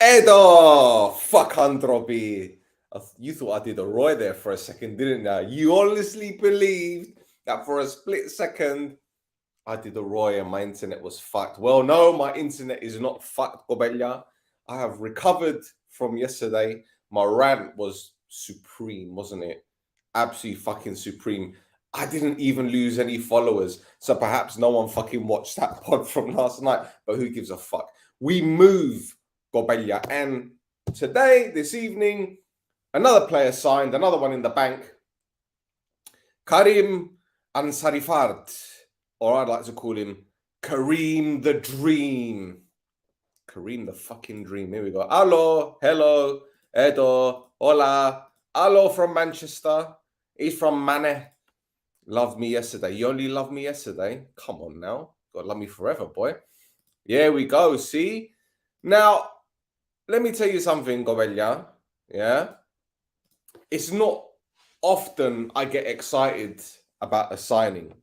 Edo! Fuck Andropi. You thought I did a Roy there for a second, didn't you? You honestly believed that for a split second I did a Roy and my internet was fucked. Well, no, my internet is not fucked, Gobella. I have recovered from yesterday. My rant was supreme, wasn't it? Absolutely fucking supreme. I didn't even lose any followers. So perhaps no one fucking watched that pod from last night. But who gives a fuck? We move, Gobella. And today, this evening, another player signed, another one in the bank. Karim Ansarifard. Or I'd like to call him Karim the Dream. Karim the fucking Dream. Here we go. Hello, hello, Edo, hola. Hello from Manchester. He's from Mane. Loved me yesterday. You only loved me yesterday? Come on now. God love me forever, boy. Here we go. See? Now, let me tell you something, Gobella. Yeah? It's not often I get excited about a signing.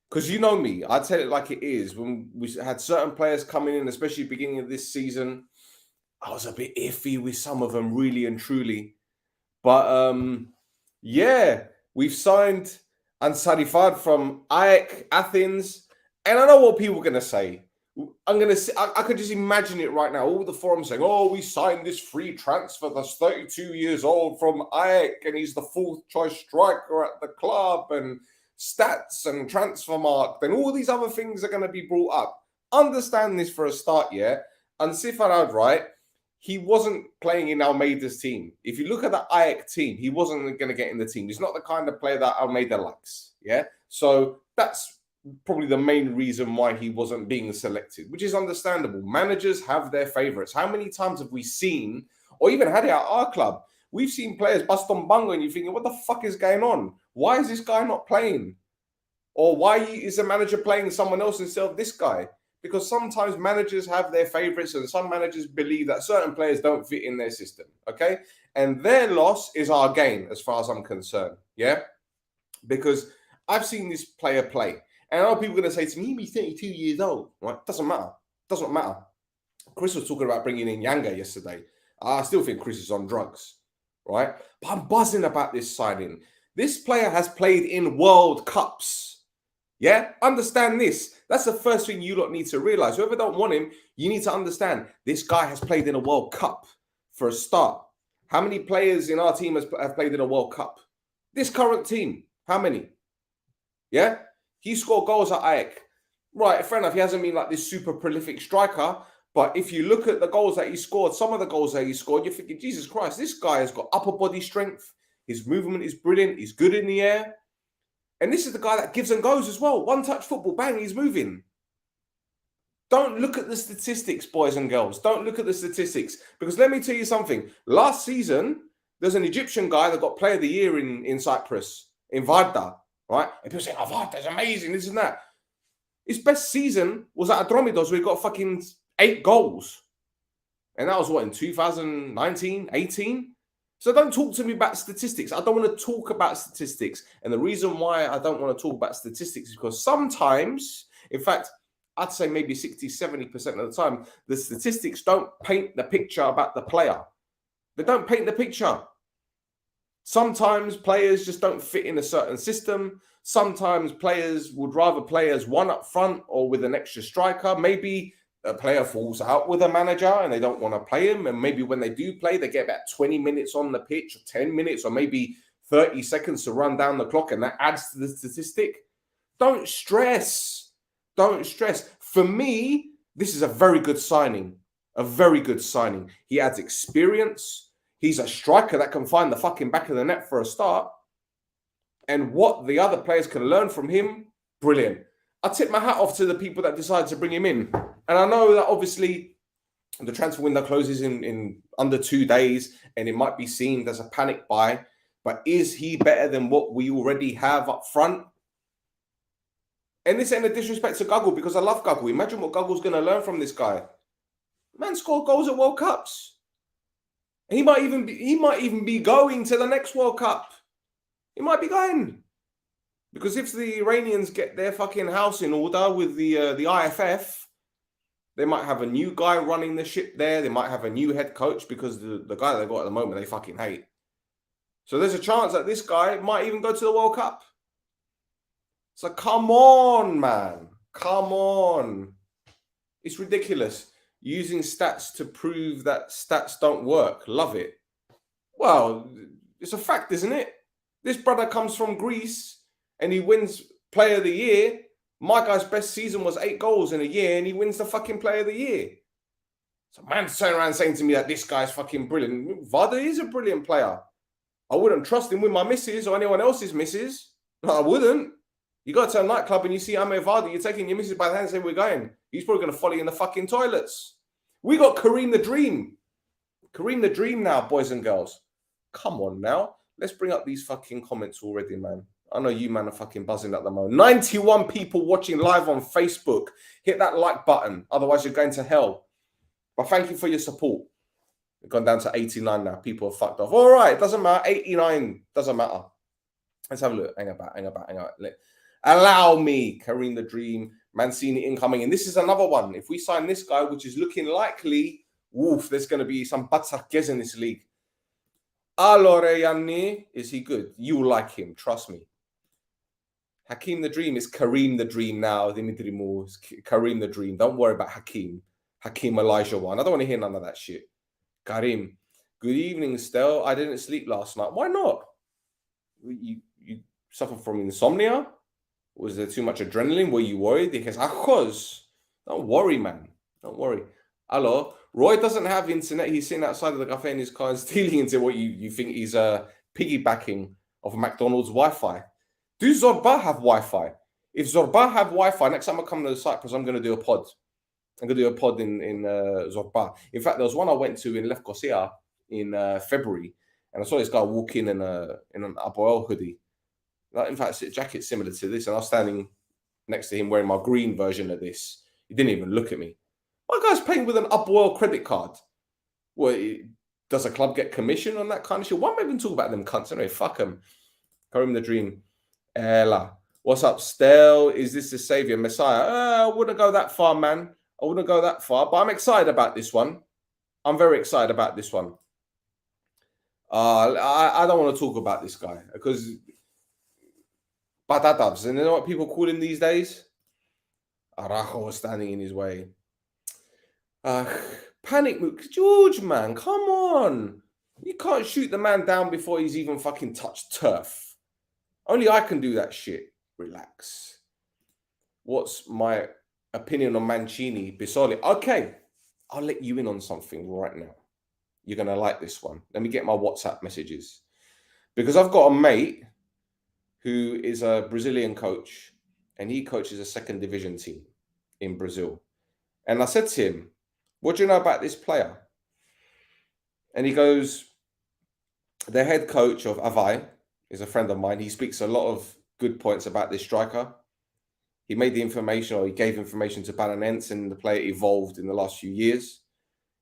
Because you know me, I tell it like it is. When we had certain players coming in, especially beginning of this season, I was a bit iffy with some of them, really and truly. But yeah, we've signed Ansarifard from AEK Athens, and I know what people are going to say. I could just imagine it right now. All the forums saying, "Oh, we signed this free transfer that's 32 years old from AEK, and he's the fourth choice striker at the club, and stats and transfer mark." Then all these other things are going to be brought up. Understand this for a start, yeah. And Stefanos, right? He wasn't playing in Almeida's team. If you look at the AEK team, he wasn't going to get in the team. He's not the kind of player that Almeida likes. Yeah. So that's probably the main reason why he wasn't being selected, which is understandable. Managers have their favorites. How many times have we seen, or even had it at our club? We've seen players bust on bungo and you're thinking, what the fuck is going on? Why is this guy not playing? Or why is the manager playing someone else instead of this guy? Because sometimes managers have their favorites and some managers believe that certain players don't fit in their system, okay? And their loss is our gain as far as I'm concerned, yeah? Because I've seen this player play. And I know people are going to say to me, he's 32 years old, right? Doesn't matter. Doesn't matter. Chris was talking about bringing in Yanga yesterday. I still think Chris is on drugs, right? But I'm buzzing about this signing. This player has played in World Cups. Yeah, understand this. That's the first thing you lot need to realize. Whoever don't want him, you need to understand this guy has played in a World Cup for a start. How many players in our team have played in a World Cup? This current team, how many? Yeah, he scored goals at AEK. Right, fair enough. He hasn't been like this super prolific striker, but if you look at the goals that he scored, some of the goals that he scored, you're thinking, Jesus Christ, this guy has got upper body strength. His movement is brilliant. He's good in the air. And this is the guy that gives and goes as well. One-touch football, bang, he's moving. Don't look at the statistics, boys and girls. Don't look at the statistics. Because let me tell you something. Last season, there's an Egyptian guy that got Player of the Year in Cyprus, in Varda, right? And people say, oh, Varda's amazing, this and that. His best season was at Adromidos where he got fucking 8 goals. And that was what, in 2019, 18? So don't talk to me about statistics. I don't want to talk about statistics. And the reason why I don't want to talk about statistics is because sometimes, in fact, I'd say maybe 60, 70% of the time, the statistics don't paint the picture about the player. They don't paint the picture. Sometimes players just don't fit in a certain system. Sometimes players would rather play as one up front or with an extra striker. Maybe a player falls out with a manager and they don't want to play him. And maybe when they do play, they get about 20 minutes on the pitch, or 10 minutes, or maybe 30 seconds to run down the clock. And that adds to the statistic. Don't stress. Don't stress. For me, this is a very good signing. A very good signing. He adds experience. He's a striker that can find the fucking back of the net for a start. And what the other players can learn from him, brilliant. I tip my hat off to the people that decided to bring him in. And I know that obviously the transfer window closes in under 2 days and it might be seen as a panic buy. But is he better than what we already have up front? And this ain't a disrespect to Guggle because I love Guggle. Imagine what Guggle's going to learn from this guy. Man scored goals at World Cups. He might even be going to the next World Cup. He might be going. Because if the Iranians get their fucking house in order with the IFF, They might have a new guy running the ship there. They might have a new head coach because the guy they got at the moment, they fucking hate. So there's a chance that this guy might even go to the World Cup. So come on, man. Come on. It's ridiculous. Using stats to prove that stats don't work. Love it. Well, it's a fact, isn't it? This brother comes from Greece and he wins Player of the Year. My guy's best season was 8 goals in a year and he wins the fucking Player of the Year. So man's turning around saying to me that this guy's fucking brilliant. Varda is a brilliant player. I wouldn't trust him with my missus or anyone else's missus. I wouldn't. You go to a nightclub and you see Ame Varda, you're taking your missus by the hand and saying, we're going. He's probably going to follow you in the fucking toilets. We got Karim the Dream. Karim the Dream now, boys and girls. Come on now. Let's bring up these fucking comments already, man. I know you, man, are fucking buzzing at the moment. 91 people watching live on Facebook. Hit that like button. Otherwise, you're going to hell. But thank you for your support. We've gone down to 89 now. People are fucked off. All right, it doesn't matter. 89 doesn't matter. Let's have a look. Hang about. Allow me, Karim the Dream, Mancini incoming. And this is another one. If we sign this guy, which is looking likely, woof, there's going to be some batsarkes in this league. Allora, Yanni, is he good? You like him, trust me. Hakeem the Dream is Karim the Dream now. Dimitri Moore, Karim the Dream. Don't worry about Hakeem. Hakeem Elijah one. I don't want to hear none of that shit. Karim, good evening, Stel. I didn't sleep last night. Why not? You suffer from insomnia? Was there too much adrenaline? Were you worried? He goes, don't worry, man. Don't worry. Hello. Roy doesn't have internet. He's sitting outside of the cafe in his car and stealing into what you think he's piggybacking of McDonald's Wi-Fi. Do Zorba have Wi-Fi? If Zorba have Wi-Fi, next time I come to the site, because I'm going to do a pod. I'm going to do a pod in Zorba. In fact, there was one I went to in Lefkosia in February, and I saw this guy walk in an Apoel hoodie. In fact, a jacket similar to this, and I was standing next to him wearing my green version of this. He didn't even look at me. My guy's paying with an Upwell credit card. Well, does a club get commission on that kind of shit? Why am I even talking about them cunts? Anyway, fuck them. Karim the Dream. Ella. What's up, Stel? Is this the savior, Messiah? I wouldn't go that far, man. I wouldn't go that far, but I'm excited about this one. I'm very excited about this one. I don't want to talk about this guy because Patadabs, and you know what people call him these days? Arajo was standing in his way. Panic move. George, man, come on. You can't shoot the man down before he's even fucking touched turf. Only I can do that shit. Relax. What's my opinion on Mancini? Bisoli. Okay, I'll let you in on something right now. You're going to like this one. Let me get my WhatsApp messages. Because I've got a mate who is a Brazilian coach, and he coaches a second division team in Brazil. And I said to him, what do you know about this player? And he goes, the head coach of Avaí is a friend of mine. He speaks a lot of good points about this striker. He made the information, or he gave information to Paranense, and the player evolved in the last few years.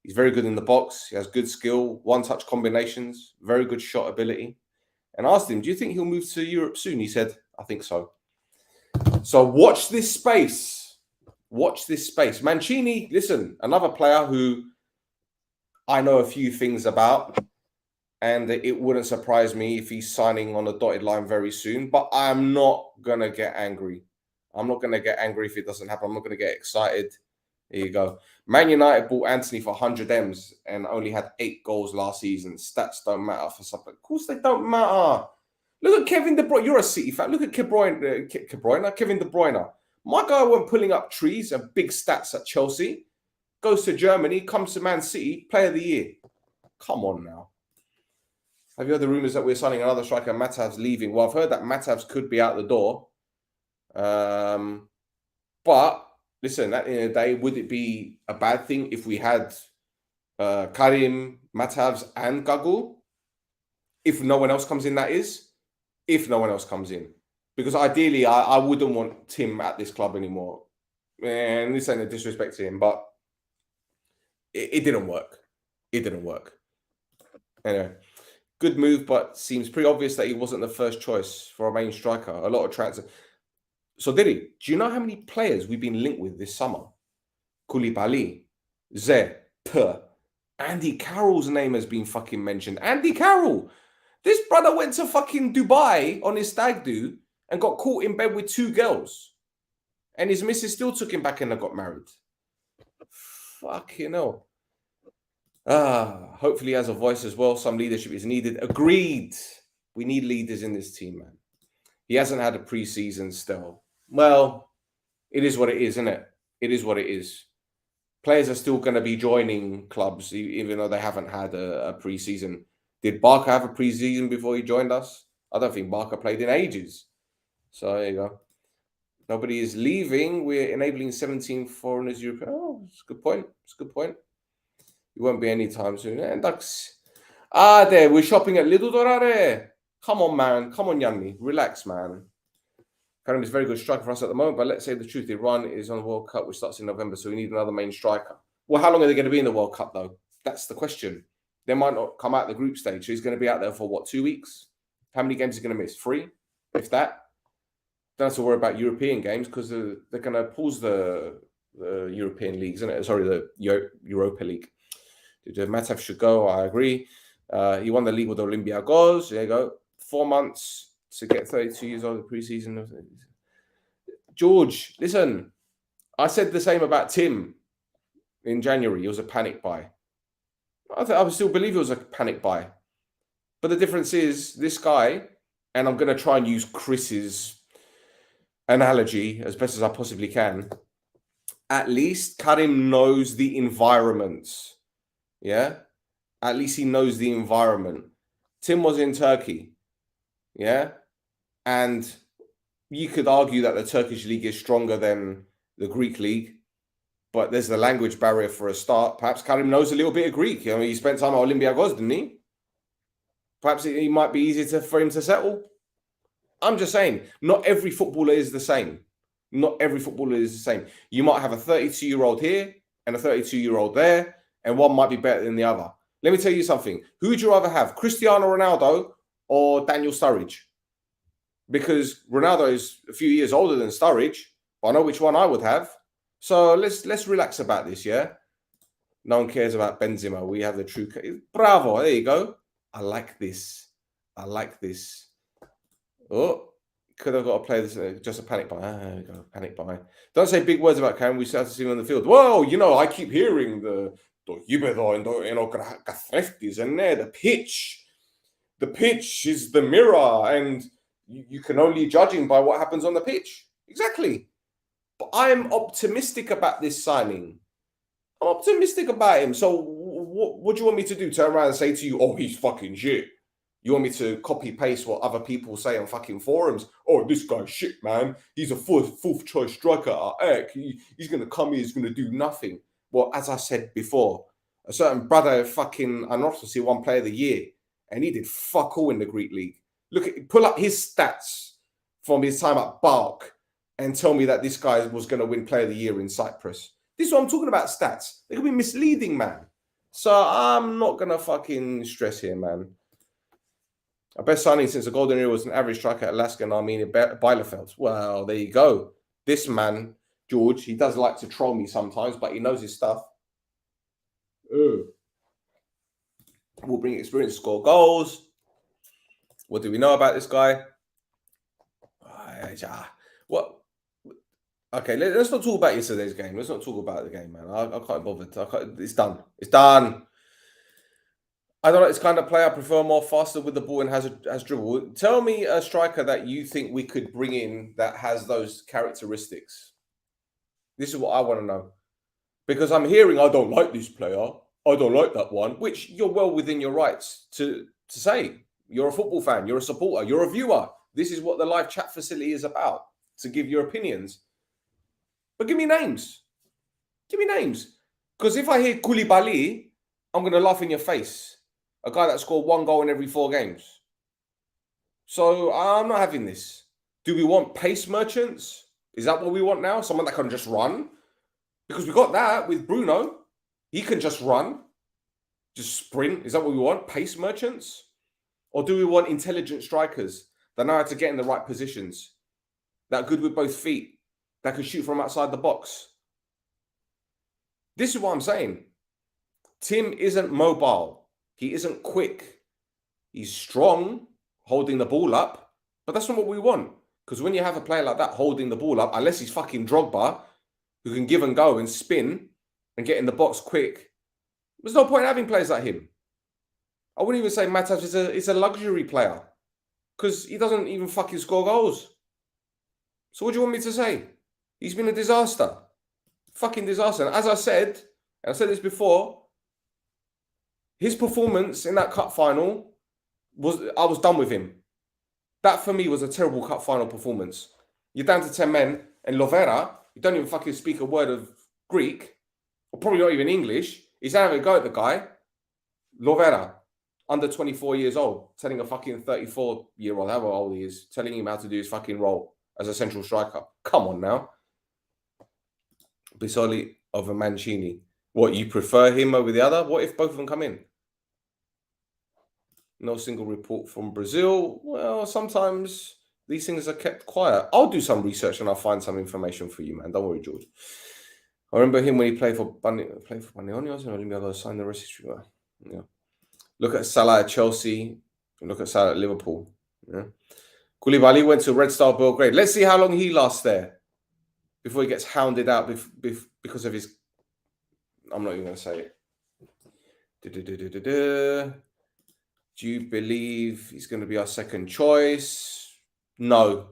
He's very good in the box. He has good skill, one-touch combinations, very good shot ability. And I asked him, do you think he'll move to Europe soon? He said, I think so. So watch this space. Watch this space. Mancini, listen, another player who I know a few things about, and it wouldn't surprise me if he's signing on a dotted line very soon, but I'm not going to get angry. I'm not going to get angry if it doesn't happen. I'm not going to get excited. Here you go. Man United bought Anthony for 100 M's and only had 8 goals last season. Stats don't matter for something. Of course they don't matter. Look at Kevin De Bruyne. You're a City fan. Look at Kevin De Bruyne. My guy went pulling up trees and big stats at Chelsea. Goes to Germany, comes to Man City, Player of the Year. Come on now. Have you heard the rumours that we're signing another striker? Matav's leaving. Well, I've heard that Matav's could be out the door. But listen, at the end of the day, would it be a bad thing if we had Karim, Matavs, and Gagu? If no one else comes in, that is. If no one else comes in. Because ideally, I wouldn't want Tim at this club anymore. And this ain't a disrespect to him, but it didn't work. It didn't work. Anyway, good move, but seems pretty obvious that he wasn't the first choice for a main striker. A lot of transfer. So, Diddy, do you know how many players we've been linked with this summer? Koulibaly, Ze, Puh. Andy Carroll's name has been fucking mentioned. Andy Carroll. This brother went to fucking Dubai on his stag do and got caught in bed with 2 girls. And his missus still took him back and they got married. Fucking hell. Hopefully he has a voice as well. Some leadership is needed. Agreed. We need leaders in this team, man. He hasn't had a preseason still. Well, it is what it is, isn't it? It is what it is. Players are still going to be joining clubs, even though they haven't had a preseason. Did Barker have a preseason before he joined us? I don't think Barker played in ages. So there you go. Nobody is leaving. We're enabling 17 foreigners. Oh, it's a good point. It's a good point. It won't be any time soon. And that's there. We're shopping at Lidl Dorare. Come on, man. Come on, Yanni. Relax, man. Karim is a very good striker for us at the moment, but let's say the truth. Iran is on the World Cup, which starts in November, so we need another main striker. Well, how long are they going to be in the World Cup, though? That's the question. They might not come out the group stage. So he's going to be out there for, what, 2 weeks? How many games is he going to miss? 3, if that? Don't have to worry about European games because they're going to pause the European leagues, isn't it? Sorry, the Europa League. Matev should go. I agree. He won the league with Olympiacos. There you go. 4 months to get 32 years old in pre-season. George, listen. I said the same about Tim in January. It was a panic buy. I still believe it was a panic buy. But the difference is this guy, and I'm going to try and use Chris's analogy as best as I possibly can. At least Karim knows the environment. Yeah? At least he knows the environment. Tim was in Turkey. Yeah? And you could argue that the Turkish league is stronger than the Greek league. But there's the language barrier for a start. Perhaps Karim knows a little bit of Greek. I mean, he spent time at Olympiacos, didn't he? Perhaps it might be easier for him to settle. I'm just saying, not every footballer is the same. Not every footballer is the same. You might have a 32-year-old here and a 32-year-old there, and one might be better than the other. Let me tell you something. Who would you rather have, Cristiano Ronaldo or Daniel Sturridge? Because Ronaldo is a few years older than Sturridge, but I know which one I would have. So let's relax about this, yeah? No one cares about Benzema. We have the true... Bravo, there you go. I like this. I like this. Oh, could have got to play this, just a panic buy. There we go, panic buy. Don't say big words about Karim. We still have to see him on the field. Well, you know, I keep hearing the pitch. The pitch is the mirror, and you can only judge him by what happens on the pitch. Exactly. But I'm optimistic about this signing. I'm optimistic about him. So what do you want me to do? Turn around and say to you, oh, he's fucking shit. You want me to copy-paste what other people say on fucking forums? Oh, this guy's shit, man. He's a fourth choice striker at AEK. He's going to come here, he's going to do nothing. Well, as I said before, a certain brother fucking Anorthosis won Player of the Year, and he did fuck all in the Greek league. Pull up his stats from his time at Bark and tell me that this guy was going to win Player of the Year in Cyprus. This is what I'm talking about, stats. They could be misleading, man. So I'm not going to fucking stress here, man. Our best signing since the Golden Era was an average striker at Alaska and Armenia, Bielefeld. Well, there you go. This man, George, he does like to troll me sometimes, but he knows his stuff. Will bring experience to score goals. What do we know about this guy? What? Okay, let's not talk about yesterday's game. Let's not talk about the game, man. I can't bother. It's done. It's done. I don't know. It's kind of play I prefer more faster with the ball and has dribble. Tell me a striker that you think we could bring in that has those characteristics. This is what I want to know. Because I'm hearing, I don't like this player. I don't like that one, which you're well within your rights to say. You're a football fan. You're a supporter. You're a viewer. This is what the live chat facility is about, to give your opinions. But give me names. Give me names. Because if I hear Koulibaly, I'm going to laugh in your face. A guy that scored 1 goal in every 4 games. So I'm not having this. Do we want pace merchants? Is that what we want now? Someone that can just run? Because we got that with Bruno. He can just run. Just sprint. Is that what we want? Pace merchants? Or do we want intelligent strikers that know how to get in the right positions? That are good with both feet? That can shoot from outside the box? This is what I'm saying. Tim isn't mobile. He isn't quick. He's strong, holding the ball up, but that's not what we want. Because when you have a player like that holding the ball up, unless he's fucking Drogba, who can give and go and spin and get in the box quick, there's no point in having players like him. I wouldn't even say Matas is a luxury player because he doesn't even fucking score goals. So what do you want me to say? He's been a disaster. Fucking disaster. And as I said, and I said this before, his performance in that cup final I was done with him. That for me was a terrible cup final performance. You're down to 10 men, and Lovera, you don't even fucking speak a word of Greek, or probably not even English. He's having a go at the guy. Lovera, under 24 years old, telling a fucking 34-year-old, however old he is, telling him how to do his fucking role as a central striker. Come on now. Bisoli over Mancini. What, you prefer him over the other? What if both of them come in? No single report from Brazil. Well, sometimes these things are kept quiet. I'll do some research and I'll find some information for you, man. Don't worry, George. I remember him when he played for Omonoia and Olympiacos, signed the rest of yeah. Look at Salah at Chelsea. And look at Salah at Liverpool. Yeah. Koulibaly went to Red Star Belgrade. Let's see how long he lasts there before he gets hounded out because of his... I'm not even going to say it. Do you believe he's going to be our second choice? No.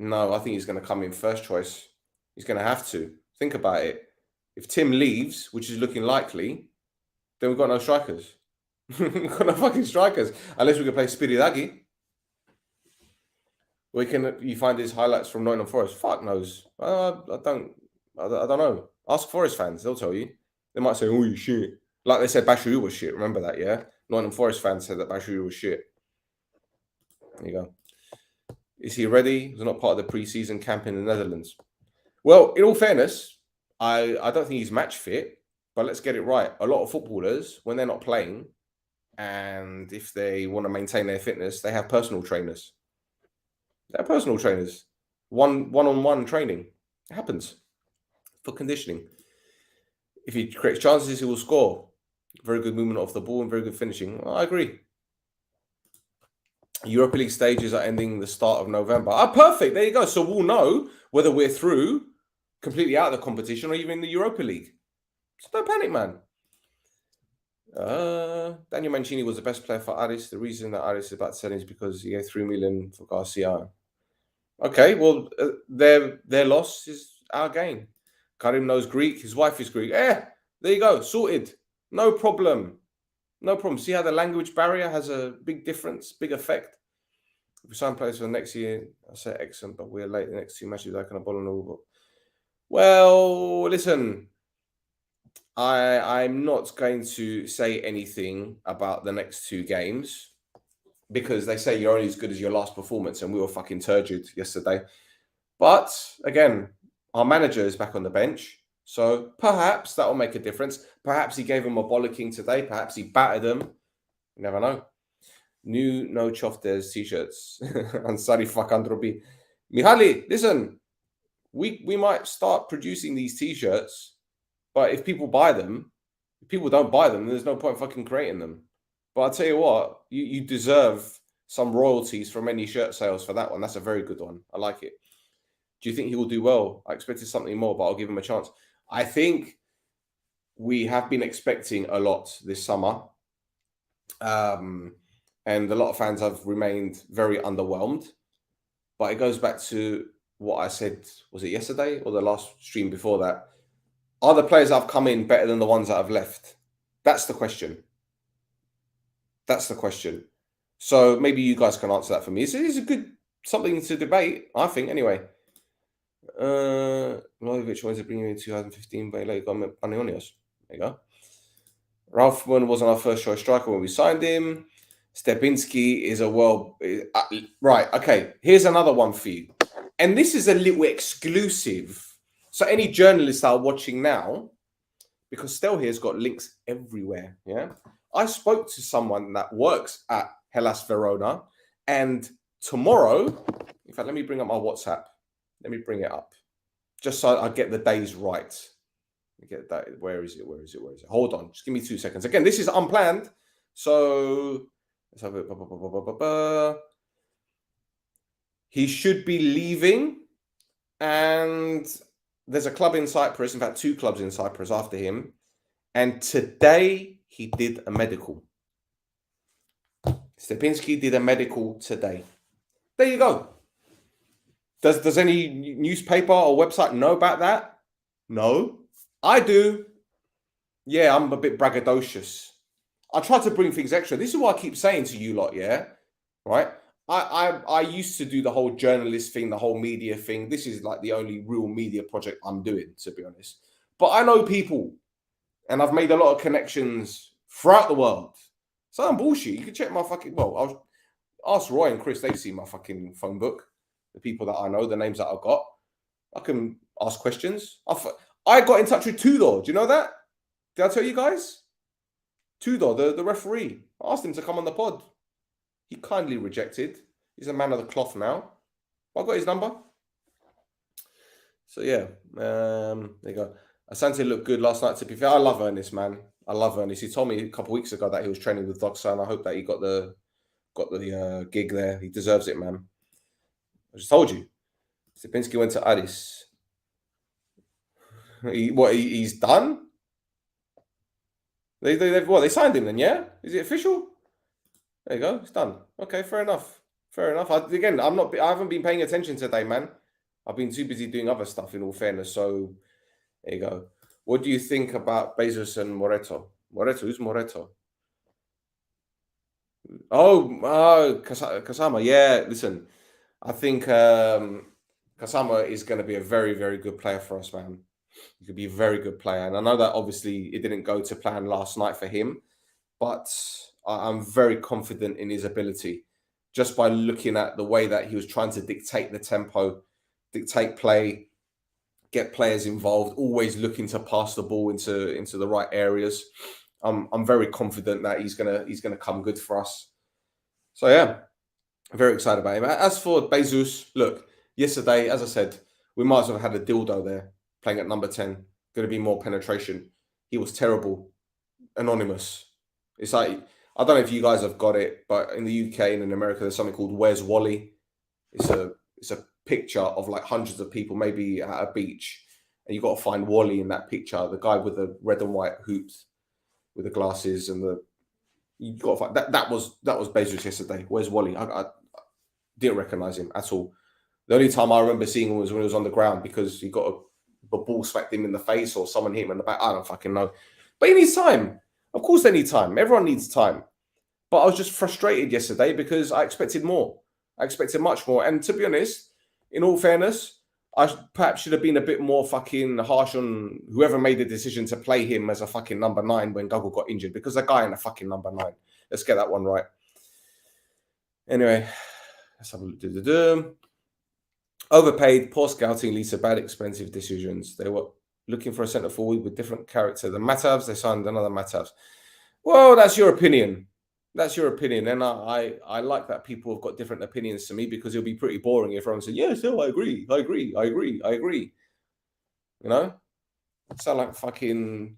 I think he's going to come in first choice. He's going to have to. Think about it. If Tim leaves, which is looking likely, then we've got no strikers. We've got no fucking strikers. Unless we can play Spiridagi. You find his highlights from Nottingham Forest? Fuck knows. I don't know. Ask Forest fans. They'll tell you. They might say, oh, you shit. Like they said Bashiru was shit. Remember that, yeah? Nottingham Forest fans said that Bashiru was shit. There you go. Is he ready? He's not part of the pre-season camp in the Netherlands. Well, in all fairness, I don't think he's match fit, but let's get it right. A lot of footballers, when they're not playing, and if they want to maintain their fitness, they have personal trainers. They're personal trainers. One-on-one training. It happens for conditioning. If he creates chances, he will score. Very good movement off the ball and very good finishing. Well, I agree. Europa League stages are ending the start of November. Perfect. There you go. So we'll know whether we're through completely out of the competition or even in the Europa League. So don't panic, man. Daniel Mancini was the best player for Aris. The reason that Aris is about to sell is because he gave 3 million for Garcia. Okay, well, their loss is our gain. Karim knows Greek. His wife is Greek. There you go. Sorted. No problem. No problem. See how the language barrier has a big difference, big effect? If we sign players for next year, I say excellent, but we're late the next 2 matches. I can ball on all. Well, listen, I'm not going to say anything about the next 2 games because they say you're only as good as your last performance, and we were fucking turgid yesterday. But again, our manager is back on the bench, so perhaps that will make a difference. Perhaps he gave him a bollocking today. Perhaps he battered them. You never know. New No Choftes t-shirts. Ansarifard Androbi. Mihaly, listen, we might start producing these t-shirts, but if people buy them, if people don't buy them, there's no point fucking creating them. But I'll tell you what, you deserve some royalties from any shirt sales for that one. That's a very good one. I like it. Do you think he will do well? I expected something more, but I'll give him a chance. I think we have been expecting a lot this summer. And a lot of fans have remained very underwhelmed. But it goes back to what I said, was it yesterday or the last stream before that? Are the players that have come in better than the ones that have left? That's the question. That's the question. So maybe you guys can answer that for me. It's a good something to debate, I think, anyway. Milovic wanted to bring you in 2015, but later got Panionios. There you go. Ralphman wasn't our first choice striker when we signed him. Stepinski is a right, okay, here's another one for you. And this is a little exclusive. So any journalists that are watching now, because Stel here's got links everywhere, yeah? I spoke to someone that works at Hellas Verona, and tomorrow, in fact, let me bring up my WhatsApp. Let me bring it up, just so I get the days right. Get that. Where is it? Hold on. Just give me 2 seconds. Again, this is unplanned. So let's have it. He should be leaving. And there's a club in Cyprus. In fact, 2 clubs in Cyprus after him. And today he did a medical. Stepinski did a medical today. There you go. Does any newspaper or website know about that? No. I do. Yeah, I'm a bit braggadocious. I try to bring things extra. This is what I keep saying to you lot, yeah? Right? I used to do the whole journalist thing, the whole media thing. This is like the only real media project I'm doing, to be honest. But I know people, and I've made a lot of connections throughout the world. So I'm bullshit. You can check my fucking... Well, I'll ask Roy and Chris. They've seen my fucking phone book. The people that I know, the names that I've got. I can ask questions. I got in touch with Tudor. Do you know that? Did I tell you guys? Tudor, the referee. I asked him to come on the pod. He kindly rejected. He's a man of the cloth now. I got his number. So yeah, there you go. Asante looked good last night. To be fair, I love Ernest, man. I love Ernest. He told me a couple of weeks ago that he was training with Doxa, and I hope that he got the gig there. He deserves it, man. I just told you. Stepinski went to Addis. He's done? They signed him then, yeah? Is it official? There you go. It's done. Okay, fair enough. I haven't been paying attention today, man. I've been too busy doing other stuff, in all fairness. So, there you go. What do you think about Bezos and Moreto? Who's Moreto? Oh, Kasama. Yeah, listen. I think Kasama is going to be a very, very good player for us, man. He could be a very good player. And I know that obviously it didn't go to plan last night for him, but I'm very confident in his ability just by looking at the way that he was trying to dictate the tempo, dictate play, get players involved, always looking to pass the ball into the right areas. I'm very confident that he's gonna come good for us. So yeah, I'm very excited about him. As for Bezos, look, yesterday, as I said, we might as well have had a dildo there playing at number 10. Going to be more penetration. He was terrible. Anonymous. It's like, I don't know if you guys have got it, but in the UK and in America, there's something called Where's Wally? It's a picture of like hundreds of people, maybe at a beach, and you got to find Wally in that picture, the guy with the red and white hoops, with the glasses and you got to find that was Bezos yesterday. Where's Wally? I didn't recognize him at all. The only time I remember seeing him was when he was on the ground because he got a ball smacked him in the face or someone hit him in the back. I don't fucking know. But he needs time. Of course they need time. Everyone needs time. But I was just frustrated yesterday because I expected more. I expected much more. And to be honest, in all fairness, I perhaps should have been a bit more fucking harsh on whoever made the decision to play him as a fucking number 9 when Guggle got injured, because the guy in a fucking number 9. Let's get that one right. Anyway, let's have a look. Overpaid, poor scouting leads to bad, expensive decisions. They were looking for a centre forward with different character. The Matavs, they signed another Matavs. Well, that's your opinion. That's your opinion. And I like that people have got different opinions to me, because it'll be pretty boring if everyone says, yes, no, I agree. You know? Sound like fucking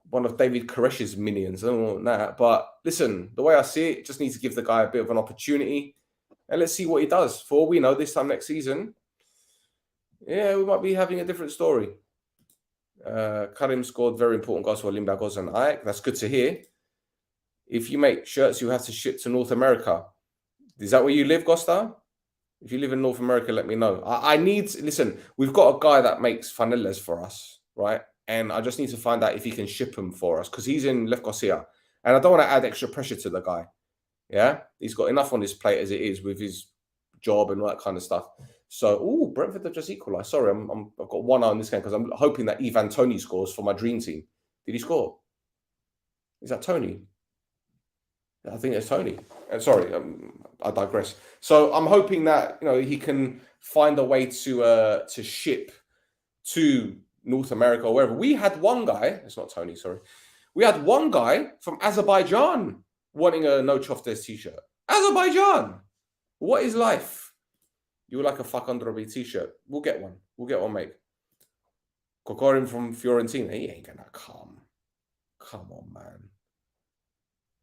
one of David Koresh's minions. I don't want that. But listen, the way I see it, just need to give the guy a bit of an opportunity. And let's see what he does. For all we know, this time next season, yeah, we might be having a different story. Karim scored very important goals for Olympiacos and AEK. That's good to hear. If you make shirts, you have to ship to North America. Is that where you live, Costa? If you live in North America, let me know. Listen, we've got a guy that makes fanelas for us, right? And I just need to find out if he can ship them for us, because he's in Lefkosia. And I don't want to add extra pressure to the guy. Yeah? He's got enough on his plate as it is with his job and all that kind of stuff. So, Brentford have just equalised. Sorry, I've got one eye on this game because I'm hoping that Ivan Toney scores for my dream team. Did he score? Is that Toney? I think it's Toney. Sorry, I digress. So I'm hoping that he can find a way to ship to North America or wherever. We had one guy. It's not Toney. Sorry, we had one guy from Azerbaijan wanting a No Choftes t-shirt. Azerbaijan. What is life? You would like a fuck under a t-shirt? We'll get one. We'll get one, mate. Kokorin from Fiorentina. He ain't gonna come. Come on, man.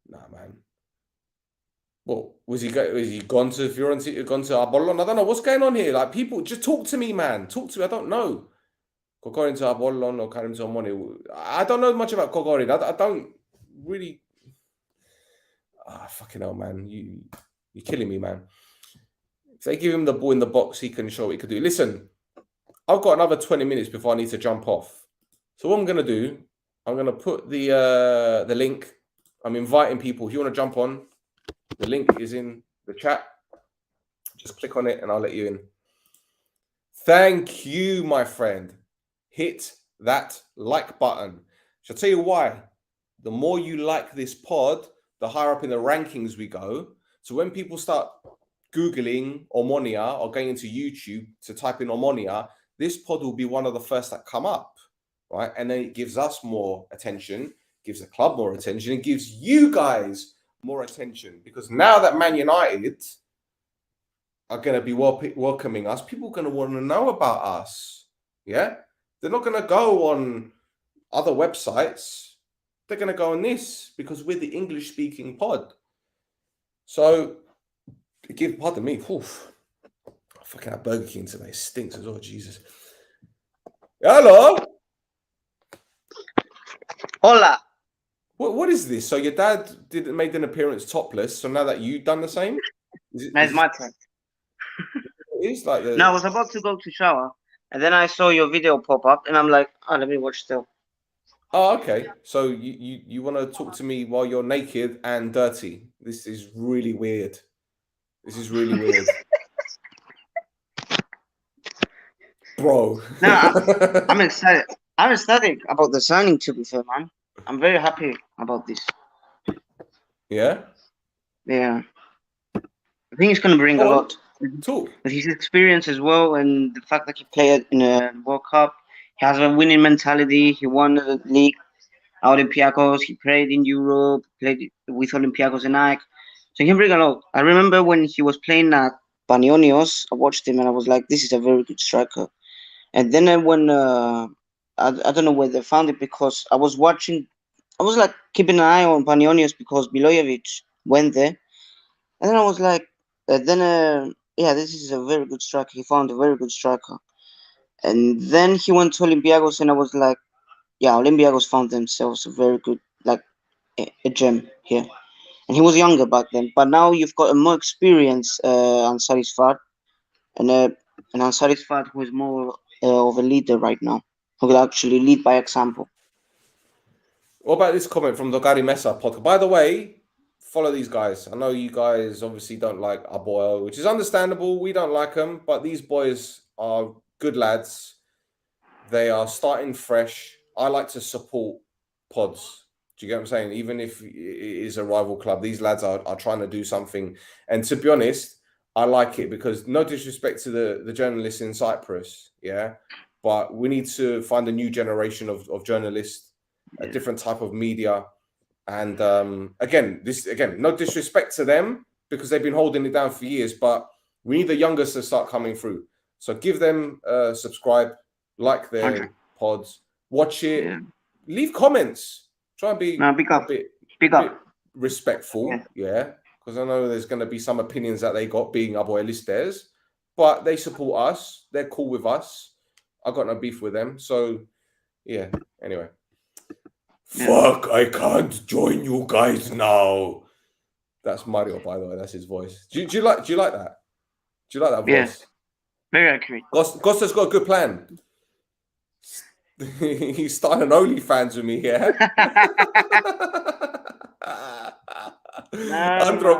Nah, man. Well, was he gone to Fiorentina? Gone to Apollon? I don't know what's going on here. Like, people, just talk to me, man. Talk to me. I don't know. Kokorin to Apollon or Karim to Omonoia. I don't know much about Kokorin. I don't really. Fucking hell, man. You're killing me, man. If they give him the ball in the box, he can show what he can do. Listen, I've got another 20 minutes before I need to jump off. So what I'm going to do, I'm going to put the link. I'm inviting people. If you want to jump on, the link is in the chat. Just click on it and I'll let you in. Thank you, my friend. Hit that like button. Shall I tell you why? The more you like this pod, the higher up in the rankings we go. So when people start Googling Omonoia or going into YouTube to type in Omonoia, this pod will be one of the first that come up, right? And then it gives us more attention, gives the club more attention, it gives you guys more attention. Because now that Man United are going to be welcoming us, people are going to want to know about us, yeah? They're not going to go on other websites. They're going to go on this because we're the English-speaking pod. So, pardon me, oof. I fucking had Burger King today. It stinks as well, Jesus. Hello? Hola. What is this? So your dad made an appearance topless, so now that you've done the same? It's my turn. It is like the... No, I was about to go to shower, and then I saw your video pop up, and I'm like, oh, let me watch Stel. Oh, okay. So you want to talk to me while you're naked and dirty? This is really weird. This is really weird. Bro. No, I'm excited. I'm ecstatic about the signing, to be fair, man. I'm very happy about this. Yeah? Yeah. I think it's going to bring a lot. Talk. With his experience as well, and the fact that he played in a World Cup, he has a winning mentality. He won the league, Olympiacos. He played in Europe, played with Olympiacos and AEK. So he can bring a lot. I remember when he was playing at Panionios, I watched him and I was like, this is a very good striker. And then when I don't know where they found it, because I was like keeping an eye on Panionios because Milojevic went there. And then I was like, yeah, this is a very good striker. He found a very good striker. And then he went to Olympiacos, and I was like, yeah, Olympiacos found themselves a very good, like, a gem here. And he was younger back then. But now you've got a more experienced Ansarifard, and an Ansarifard who is more of a leader right now, who will actually lead by example. What about this comment from the Karim Ansarifard podcast? By the way, follow these guys. I know you guys obviously don't like Aboyo, which is understandable. We don't like them, but these boys are good lads. They are starting fresh. I like to support pods. Do you get what I'm saying? Even if it is a rival club, these lads are trying to do something. And to be honest, I like it because no disrespect to the journalists in Cyprus, yeah, but we need to find a new generation of journalists, a different type of media. And again, no disrespect to them because they've been holding it down for years, but we need the youngest to start coming through. So give them subscribe, like their pods, watch it, leave comments, try and be a bit respectful, yeah, because I know there's going to be some opinions that they got being Aboyalistas, but they support us, they're cool with us. I got no beef with them, so yeah. Anyway. Fuck, I can't join you guys now. That's Mario, by the way. That's his voice. Do you like that? Do you like that voice? Yeah. Very accurate. Costa's got a good plan. He's starting an OnlyFans with me here. Andro,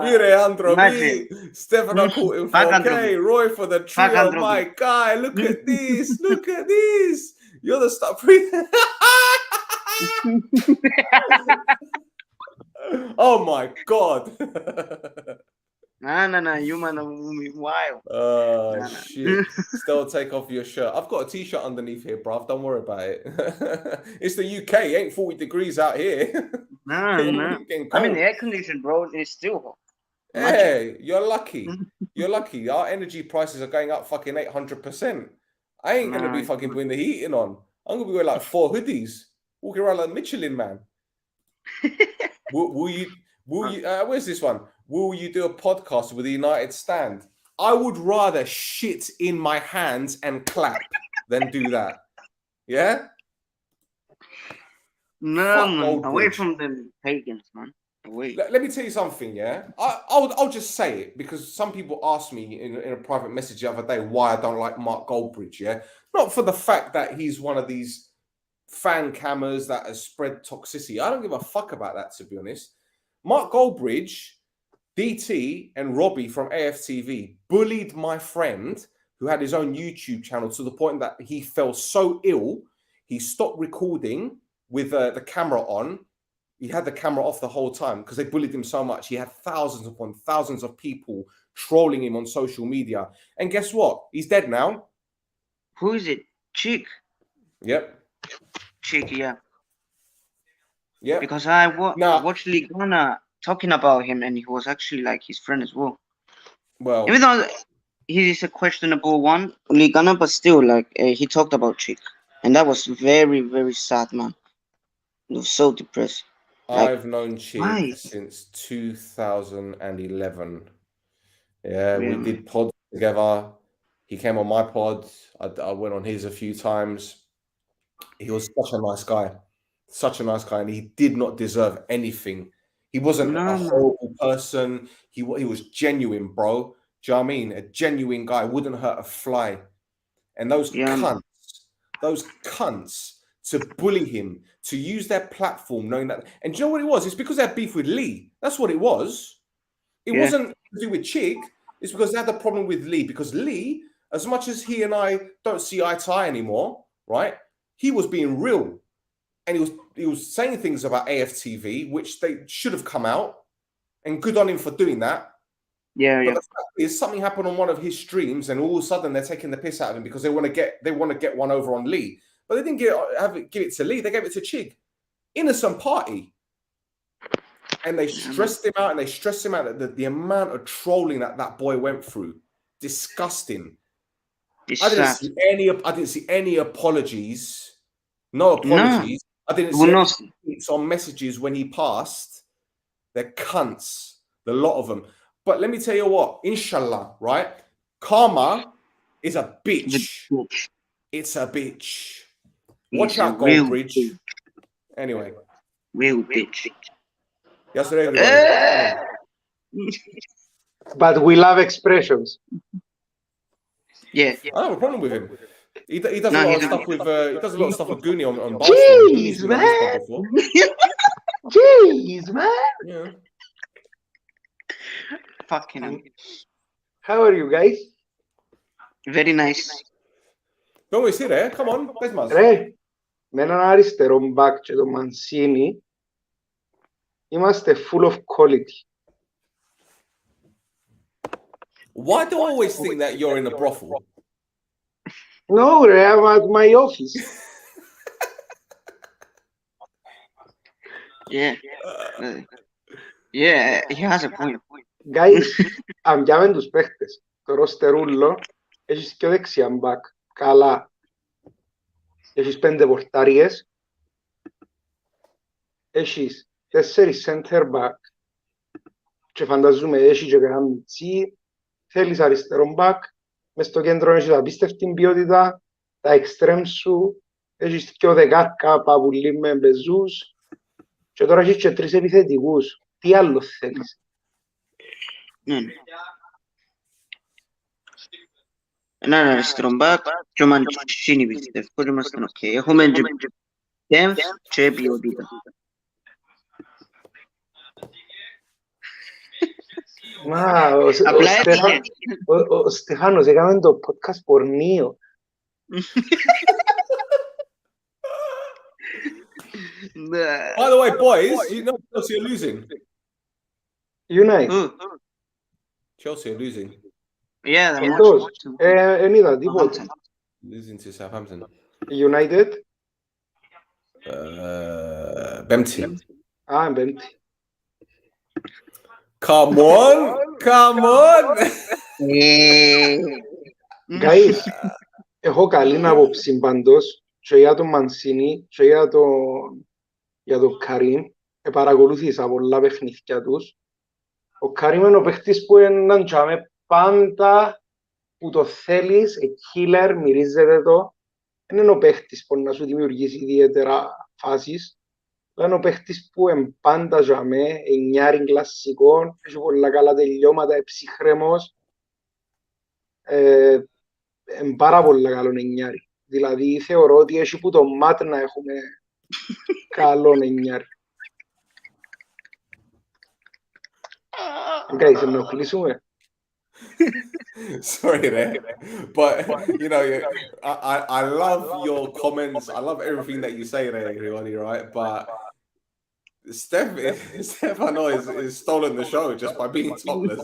Stefano caught him 4K. Roy for the trio. My guy, look at this. Look at this. You're the star. Oh my god. No, you man are wild. Shit. Still take off your shirt. I've got a t-shirt underneath here, bruv. Don't worry about it. It's the UK. It ain't 40 degrees out here. No. I mean, the air condition, bro, is still hot. Hey, you're lucky. You're lucky. Our energy prices are going up fucking 800%. I ain't going to be fucking putting the heating on. I'm gonna be wearing like 4 hoodies, walking around like Michelin man. Will you? Where's this one? Will you do a podcast with the United Stand? I would rather shit in my hands and clap than do that. Yeah. No, man. Away from the pagans, man. Away. Let me tell you something, yeah? I'll just say it because some people asked me in a private message the other day why I don't like Mark Goldbridge, yeah? Not for the fact that he's one of these fan cammers that has spread toxicity. I don't give a fuck about that, to be honest. Mark Goldbridge, DT, and Robbie from AFTV bullied my friend who had his own YouTube channel to the point that he fell so ill, he stopped recording with the camera on. He had the camera off the whole time because they bullied him so much. He had thousands upon thousands of people trolling him on social media. And guess what? He's dead now. Who is it? Chick. Yep. Chick, yeah. Yeah. Because I watched Ligana talking about him, and he was actually like his friend as well. Well, even though he is a questionable one, Ligana, but still, like he talked about Chick, and that was very, very sad, man. It was so depressing. I've known Chick since 2011. Yeah, we did pods together. He came on my pod. I went on his a few times. He was such a nice guy. Such a nice guy. And he did not deserve anything. He wasn't a horrible person. He was genuine, bro. Do you know what I mean? A genuine guy. Wouldn't hurt a fly. And those cunts to bully him, to use their platform, knowing that. And do you know what it was? It's because they had beef with Lee. That's what it was. It wasn't to do with Chick. It's because they had the problem with Lee. Because Lee, as much as he and I don't see eye to eye anymore, right? He was being real. And he was saying things about AFTV, which they should have come out. And good on him for doing that. Yeah, but the fact is, something happened on one of his streams, and all of a sudden they're taking the piss out of him because they want to get one over on Lee. But they didn't give it to Lee. They gave it to Chig. Innocent party. And they stressed him out, and they stressed him out that the amount of trolling that boy went through. Disgusting. I didn't see any apologies. No apologies. I didn't see any tweets or messages when he passed. They're cunts. The lot of them. But let me tell you what. Inshallah, right? Karma is a bitch. It's a bitch. Watch out, Goldbridge. Anyway. Real bitch. Yes, but we love expressions. Yeah. I don't have a problem with him. He does a lot of stuff with Goonie on Jeez, man. Jeez, man. Yeah. Fucking hell. How are you guys? Very nice. Don't we see there? Come on, πες μας. Ρε, με έναν αριστερό μπακ και το Μανσίνι είμαστε full of quality. Why do I always think that you're in a brothel? No, I'm at my office. Yeah. Yeah, he has a point. Guys, αν πιάμε τους παίχτες, το ροστερούλο, έχεις και δεξιά μπακ, καλά. Έχεις 5 πορτάριες, έχεις 4 center back και φανταζούμε έχει και κανένα μιτσί, θέλεις αριστερό back, μες στο κέντρο έχεις απίστευτη ποιότητα, τα extreme σου, έχεις και δεκάρκα παπουλί με μπεζούς και τώρα έχεις και 3 επιθετικούς. Τι άλλο θέλεις? Έναν αριστερό μπακ και ο Μαντσίνι πιστεύω ότι είμαστε ok. Έχουμε και depth και ποιότητα. Ο Στεφάνος έκαμε το podcast πορνείο. By the way, boys, you know Chelsea are losing. United. Chelsea are losing. Yeah, εν είδα τίποτα. Losing to Southampton. United. Πέμπτη. Πέμπτη. Come on! Come on! Guys, έχω καλή άποψη παντός και για τον Μανσίνη και για τον Καρίμ. Παρακολούθησα πολλά παιχνίδια τους. Ο Καρίμ είναι ο παίχτης που έναν τζάμε πάντα που το θέλεις, killer, μυρίζεται το. Δεν είναι ο παίχτης που να σου δημιουργήσει ιδιαίτερα φάσεις. Αλλά είναι ο παίχτης που είναι πάντα τζάμε, εννιάριν κλασσικό, έχει πολλά καλά τελειώματα, ψυχρέμος. Είναι πάρα πολλά καλό εννιάρι. Δηλαδή θεωρώ ότι έχει που το ΜΑΤ να έχουμε καλό εννιάρι. Okay, σε ενοχλήσουμε. Sorry there, but you know, I love your comments. I love everything that you say there, everybody, right? But Stefanos is stolen the show just by being topless.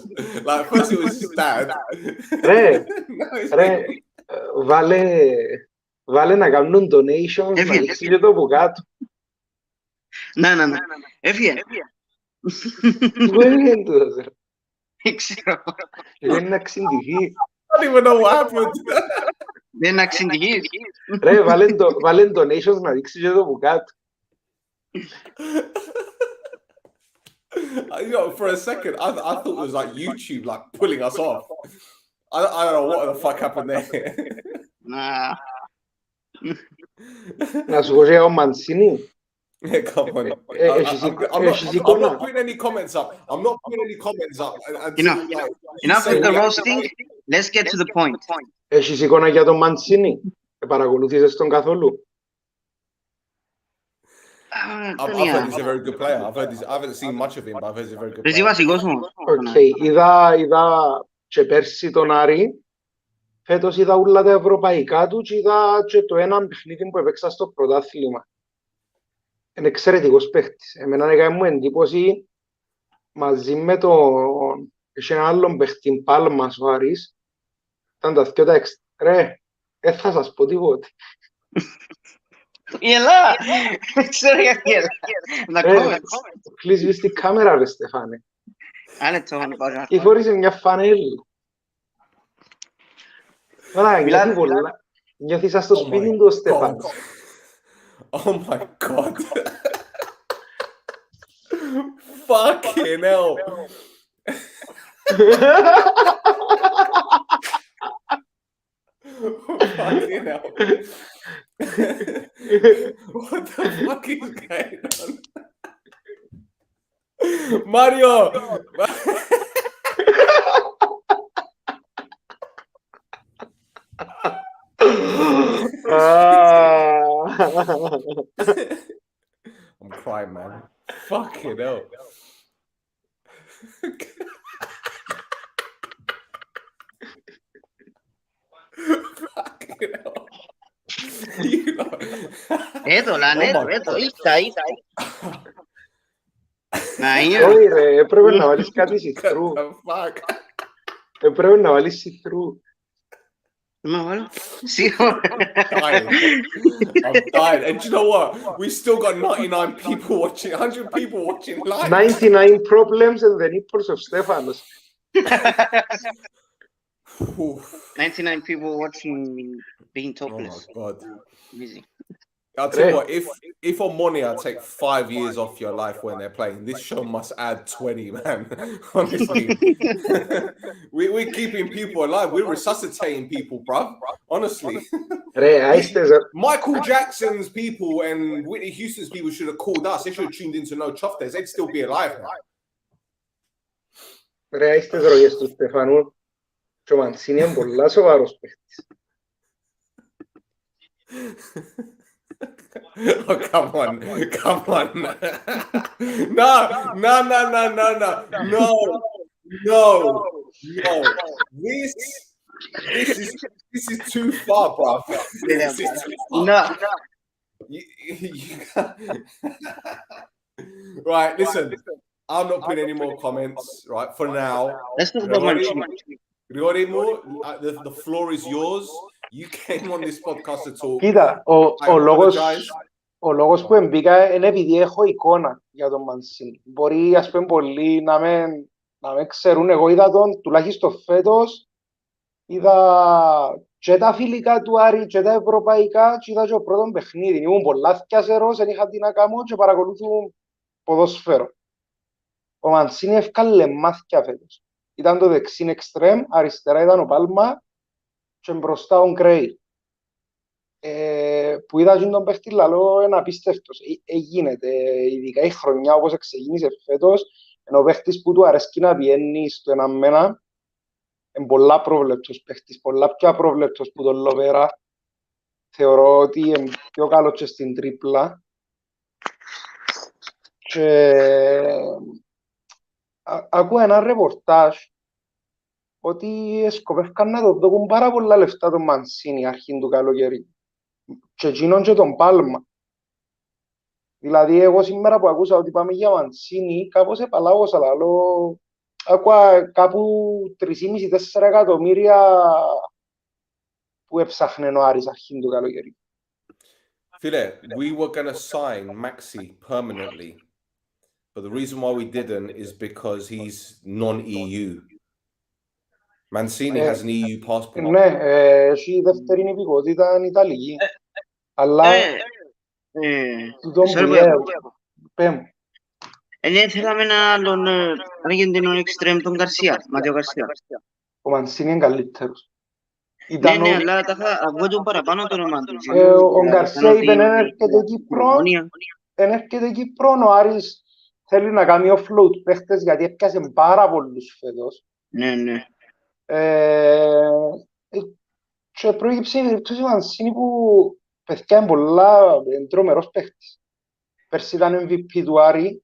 Like first it was his dad. Ρε, βάλε να κάνουν donations, να δείξει και το από κάτω. Να. Έφυγε. Πού είναι τούτος, ρε. Δεν ξέρω. Είναι να ξυντυχεί. I don't even know what happened. Δεν να ξυντυχείς. Ρε, βάλε donations να δείξει και το από κάτω. You know, for a second, I thought it was like YouTube, like pulling us off. I don't know what the fuck happened there. Να σου πω για ο Μανσίνη. Yeah, come on. I'm not putting any comments up. I'm not putting any comments up. Enough with the roasting. Let's get to the point. Έχεις εικόνα για τον Μανσίνη. Παρακολουθήσες τον καθόλου. I've heard he's a very good player. I haven't seen much of him, but I've heard he's a very good Εσύ player. βασικός μου. Οκ, είδα και πέρσι τον Άρη. Φέτος είδα όλα τα ευρωπαϊκά του και είδα και το ένα παιχνίδι που έπαιξα στο πρωτάθλημα. Είναι εξαιρετικός παίχτης. Εμένα έκανε μου εντύπωση μαζί με τον... Έχει έναν άλλον παίχτη, Πάλμας ο Άρης. Ήταν τα δυο τα εξτρέ. Θα σας πω τίποτε. Γελά! Ξέρω γιατί γελά. Κλείσει στη κάμερα, ρε Στεφάνε. Άντε το να πάω. Και φορήσε μια φανέλη. Τώρα, νιώθει πολλά. Νιώθει σαν στο σπίτι του ο Στεφάνος. Oh my god. Fucking hell. Fucking hell. What the fuck is going on? Mario! I'm crying, man. Fucking hell. Fucking hell. You know. Έτω, λανέτο, ήρθα. Να είναι. Όχι ρε, έπρεπε να βάλεις κάτι σιθρού. The fuck? Έπρεπε να βάλεις σιθρού. Να βάλω. Σίγουρα. I'm dying. And do you know what? We still got 99 people watching, 100 people watching live. 99 problems and the nipples of Stefanos. 99 people watching me being Oh my topless. god. Easy. I'll tell you what, if Omonoia take 5 years off your life when they're playing, this show must add 20, man. Honestly. We're keeping people alive. We're resuscitating people, bruv. Honestly. Michael Jackson's people and Whitney Houston's people should have called us. They should have tuned into No Chuffers. They'd still be alive now. Ρε, είστε δρογές του Στεφανού. Και ο Μαντσίνη είναι πολλά σοβαρός παίχτης. Oh, come on. No. This is too far, bro. This is too far. No. Right, listen. I'm not putting any more comments, right, for now. Let's talk about Mancini. The floor is yours. You came on this podcast to talk. Κοίτα, ο λόγος που μπήκα είναι επειδή έχω εικόνα για τον Μαντσίνη. Μπορεί, ας πούμε, πολλοί να με ξέρουν. Εγώ είδα τον, τουλάχιστον φέτος, είδα Και τα φιλικά του Άρη και τα ευρωπαϊκά και είδα και ο πρώτο παιχνίδι. Ήμουν πολλά θκιάσερος, δεν είχα τι να κάνω και παρακολουθούν ποδόσφαιρο. Ο Μαντσίνη έφκαλε μάθηκια φέτος. Ήταν το δεξίν εξτρέμ, αριστερά ήταν ο Πάλμα και μπροστά ο Γκρέι. Που είδα και τον παίχτη λαλό είναι απίστευτος. Γίνεται, ειδικά η χρονιά όπως ξεκίνησε φέτος, ενώ ο παίχτης που του αρέσκει να πιένει στο ένα μένα, είναι πολλά πρόβλεπτος παίχτης, πολλά πιο απρόβλεπτος που τον Λοβέρα. Θεωρώ ότι είναι πιο καλό και στην τρίπλα. Και ακούω ένα ρεπορτάζ ότι σκοπεύκαν να το δώσουν πάρα πολλά λεφτά τον Μαντσίνη αρχήν του καλοκαίρι. Και εκείνον και τον Πάλμα. Δηλαδή εγώ σήμερα που ακούσα ότι πάμε για Μαντσίνη, κάπως επαλάγωσα λαλό. Ακούω κάπου 3,5-4 εκατομμύρια που έψαχνε ο Άρης αρχήν του καλοκαίρι. Φίλε, we were going to sign Maxi permanently. But the reason why we didn't is because he's non-EU. Mancini has an EU passport. Ναι, έχει δεύτερη υπηκότητα Ιταλική. Αλλά τον που λέω, πέμ. Δεν θέλαμε ένα άλλον Αργεντινό εξτρέμ, τον Γκαρσία, Ματέο Γκαρσία. Ο Μαντσίνη είναι καλύτερος. Ναι, αλλά ακούω τον παραπάνω το όνομα του. Ο Γκαρσία είπε να έρχεται Κύπρο, ο Άρης θέλει να κάνει offload παίχτες γιατί έπιασε πάρα πολλούς φέτος. Ναι, ναι. Και προήγηψε η περίπτωση Μαντσίνη που παιδιά είναι πολλά τρομερός παίχτης. Πέρσι ήταν MVP του Άρη.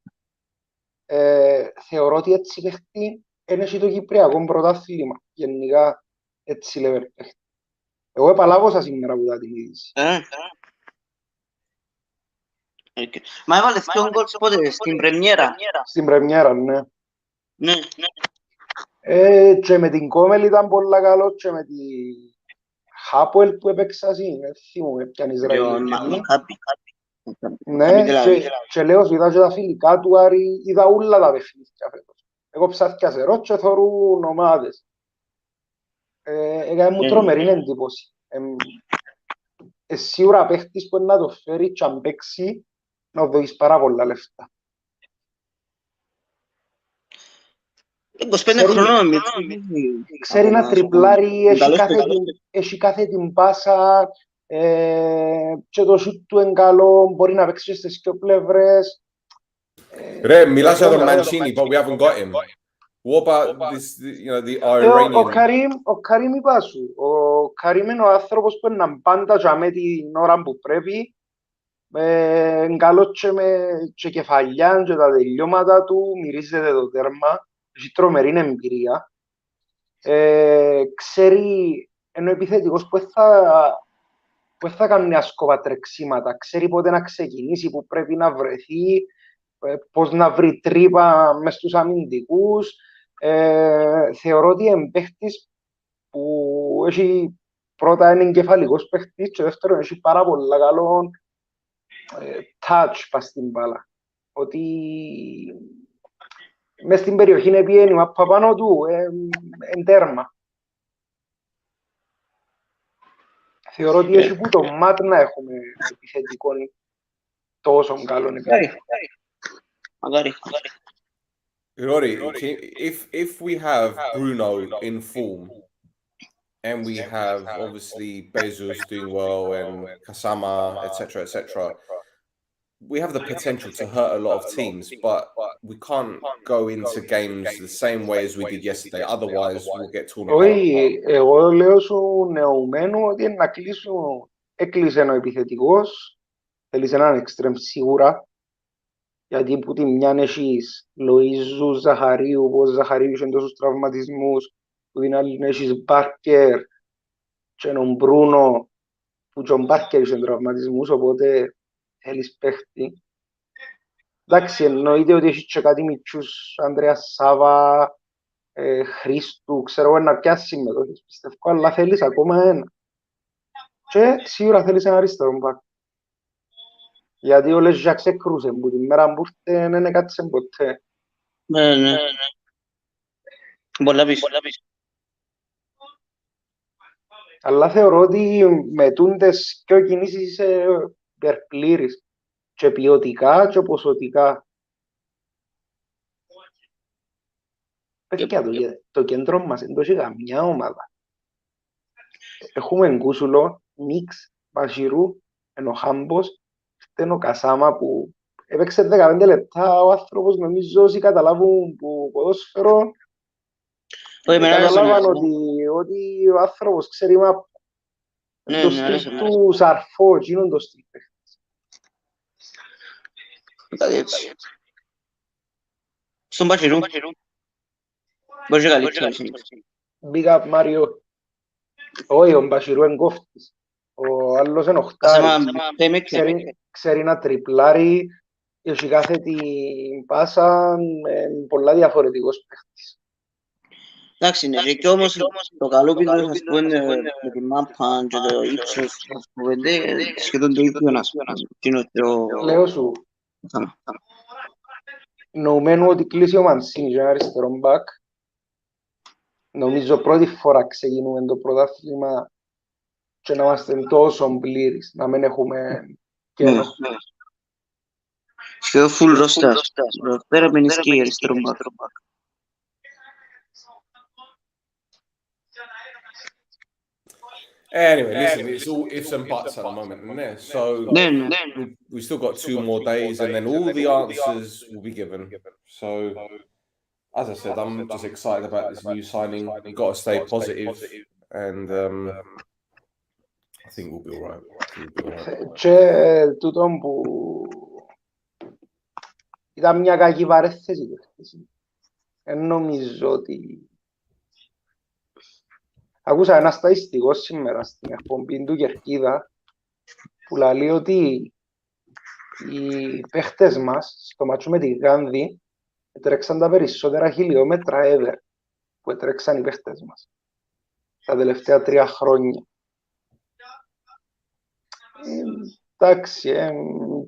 Θεωρώ ότι έτσι παίχτη είναι και το Κυπριακό πρωτάθλημα. Γενικά έτσι λέμε παίχτη. Εγώ επαλάβωσα σήμερα που τα την είδηση. Μα έβαλε δύο γκολ πότε, στην πρεμιέρα. Στην πρεμιέρα, ναι. Ναι. Και με την Κόμελ ήταν πολλά καλό και με τη Χάπουελ που έπαιξα εσύ. Θυμούμαι ποιαν Ισραηλινή. Ναι, και λέω σου είδα και τα φιλικά του Άρη, είδα όλα τα παιχνίδια φέτος. Εγώ ψάθηκα σε ρότ και θωρούν ομάδες. Έκανε μου τρομερή εντύπωση. Σίγουρα παίχτης που να το φέρει και αν παίξει να δώσεις πάρα πολλά λεφτά. 25 χρονών. Ξέρει να τριπλάρει, έχει κάθε την πάσα και το σούτ του είναι καλό, μπορεί να παίξει στις δύο πλευρές. Ρε, μιλάς για τον Mancini, but we haven't got him. What about this, the Iranian? Ο Καρίμ είπα σου. Ο Καρίμ είναι ο άνθρωπος που είναι πάντα και με την ώρα που πρέπει. Είναι καλός και κεφαλιά και τα τελειώματα του, μυρίζεται το τέρμα. Έχει τρομερή εμπειρία. Ξέρει, ενώ επιθετικός που θα κάνει άσκοπα τρεξίματα. Ξέρει πότε να ξεκινήσει, που πρέπει να βρεθεί, πώς να βρει τρύπα μες στους αμυντικούς. Θεωρώ ότι είναι παίχτης που έχει πρώτα είναι εγκεφαλικός παίχτης και δεύτερον έχει πάρα πολλά καλό touch πας στην μπάλα. Ότι μες στην περιοχή είναι πιένει, μα πάνω του είναι τέρμα. Θεωρώ ότι έχει που το ΜΑΤ να έχουμε επιθετικό τόσο καλό επιθετικό. Magari. Rory, if we have Bruno in form and we have obviously Bezos doing well and Kasama, etc., we have the potential to hurt a lot of teams, but we can't go into games the same way as we did yesterday. Otherwise, we'll get torn apart. Όχι, εγώ λέω σου νεωμένου ότι να κλείσουν. Έκλεισε ένα επιθετικός, θέλησε έναν εξτρέμ σίγουρα. Γιατί που τη μιαν έχεις Λοΐζου, Ζαχαρίου, πως Ζαχαρίου είχε τόσους τραυματισμούς, που την άλλη έχεις Μπάρκερ και τον Μπρούνο, που και ο Μπάρκερ είχε τραυματισμούς, οπότε θέλεις παίχτη. Εντάξει, εννοείται ότι έχεις και κάτι μητσούς, Ανδρέα Σάβα, Χρήστου, ξέρω εγώ να πιάσει συμμετοχές, πιστεύω, αλλά θέλεις ακόμα ένα. Και σίγουρα θέλεις ένα αριστερό μπακ. Γιατί ο Λεζιάκ σε κρούσε που την μέρα που ήρθε δεν έκατσε ποτέ. Ναι. Πολλά πίσω. Αλλά θεωρώ ότι με τούντες και κινήσεις είσαι υπερπλήρης και ποιοτικά και ποσοτικά. Παιδιά, το κέντρο μας δεν το έχει καμιά ομάδα. Έχουμε Γκούσουλο, Νίξ, Μπασιρού, ενώ Χάμπος, ο Κασάμα που έπαιξε 15 λεπτά. Ο άνθρωπος νομίζω όσοι καταλάβουν που ποδόσφαιρο καταλάβαν ότι ο άνθρωπος ξέρει μα το στυλ του Σαρφό, εκείνον το στυλ. Κάτι έτσι. Στον Μπασιρού. Μπορεί να καλύτερα. Big up Mario. Όχι, ο Μπασιρού είναι κόφτης. Ο άλλος είναι οχτάρι. Ξέρει να τριπλάρει. Έχει κάθε την πάσα. Πολλά διαφορετικός παίχτης. Εντάξει, ναι. Και όμως το καλό πίσω σας πω είναι με τη μάπα και το ύψος που βέντε σχεδόν το ίδιο να σου πω. Λέω σου. Νομμένου ότι κλείσει ο Μανσίνη για ένα αριστερό μπακ. Νομίζω πρώτη φορά ξεκινούμε το πρωτάθλημα και να είμαστε τόσο πλήρεις, να μην έχουμε κενό. Σχεδόν full roster. Πέρα με νησκεί αριστερό μπακ. Anyway, listen, it's all ifs and buts at the moment, isn't it? So we've still got 2 more days and then all the answers will be given. So, as I said, I'm just excited about this new signing. You've got to stay positive and I think we'll be all right. Και τούτον που ήταν μια κακή παρέθεση. Δεν νομίζω ότι... Άκουσα ένα στατιστικό σήμερα στην εκπομπή του Κερκίδα που λέει ότι οι παίχτες μας στο μάτσο με τη Γάνδη έτρεξαν τα περισσότερα χιλιόμετρα ever που έτρεξαν οι παίχτες μας τα τελευταία 3 χρόνια. Εντάξει,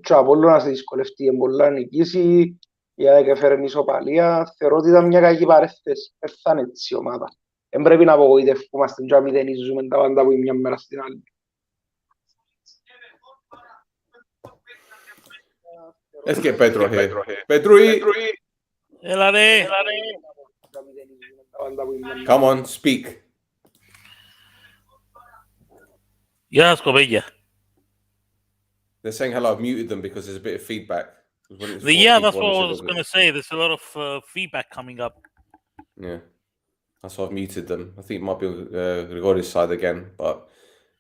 και ο Απόλλωνας να σε δυσκολευτεί πολλά νικήσει, η ΑΕΚ έφερε ισοπαλία, θεωρώ ότι ήταν μια κακή παρέθεση, έφτανε έτσι η ομάδα. Δεν πρέπει να απογοητευκούμαστε και να μηδενίζουμε τα πάντα από μια μέρα στην άλλη. Let's get Pedro here. Pedro! Έλα ρε! Come on, speak. Γεια σας κοπέγια. They're saying hello. I've muted them because there's a bit of feedback. Yeah, that's what I was going to say. There's a lot of feedback coming up. Yeah. That's why I've muted them. I think it might be Grigori's side again, but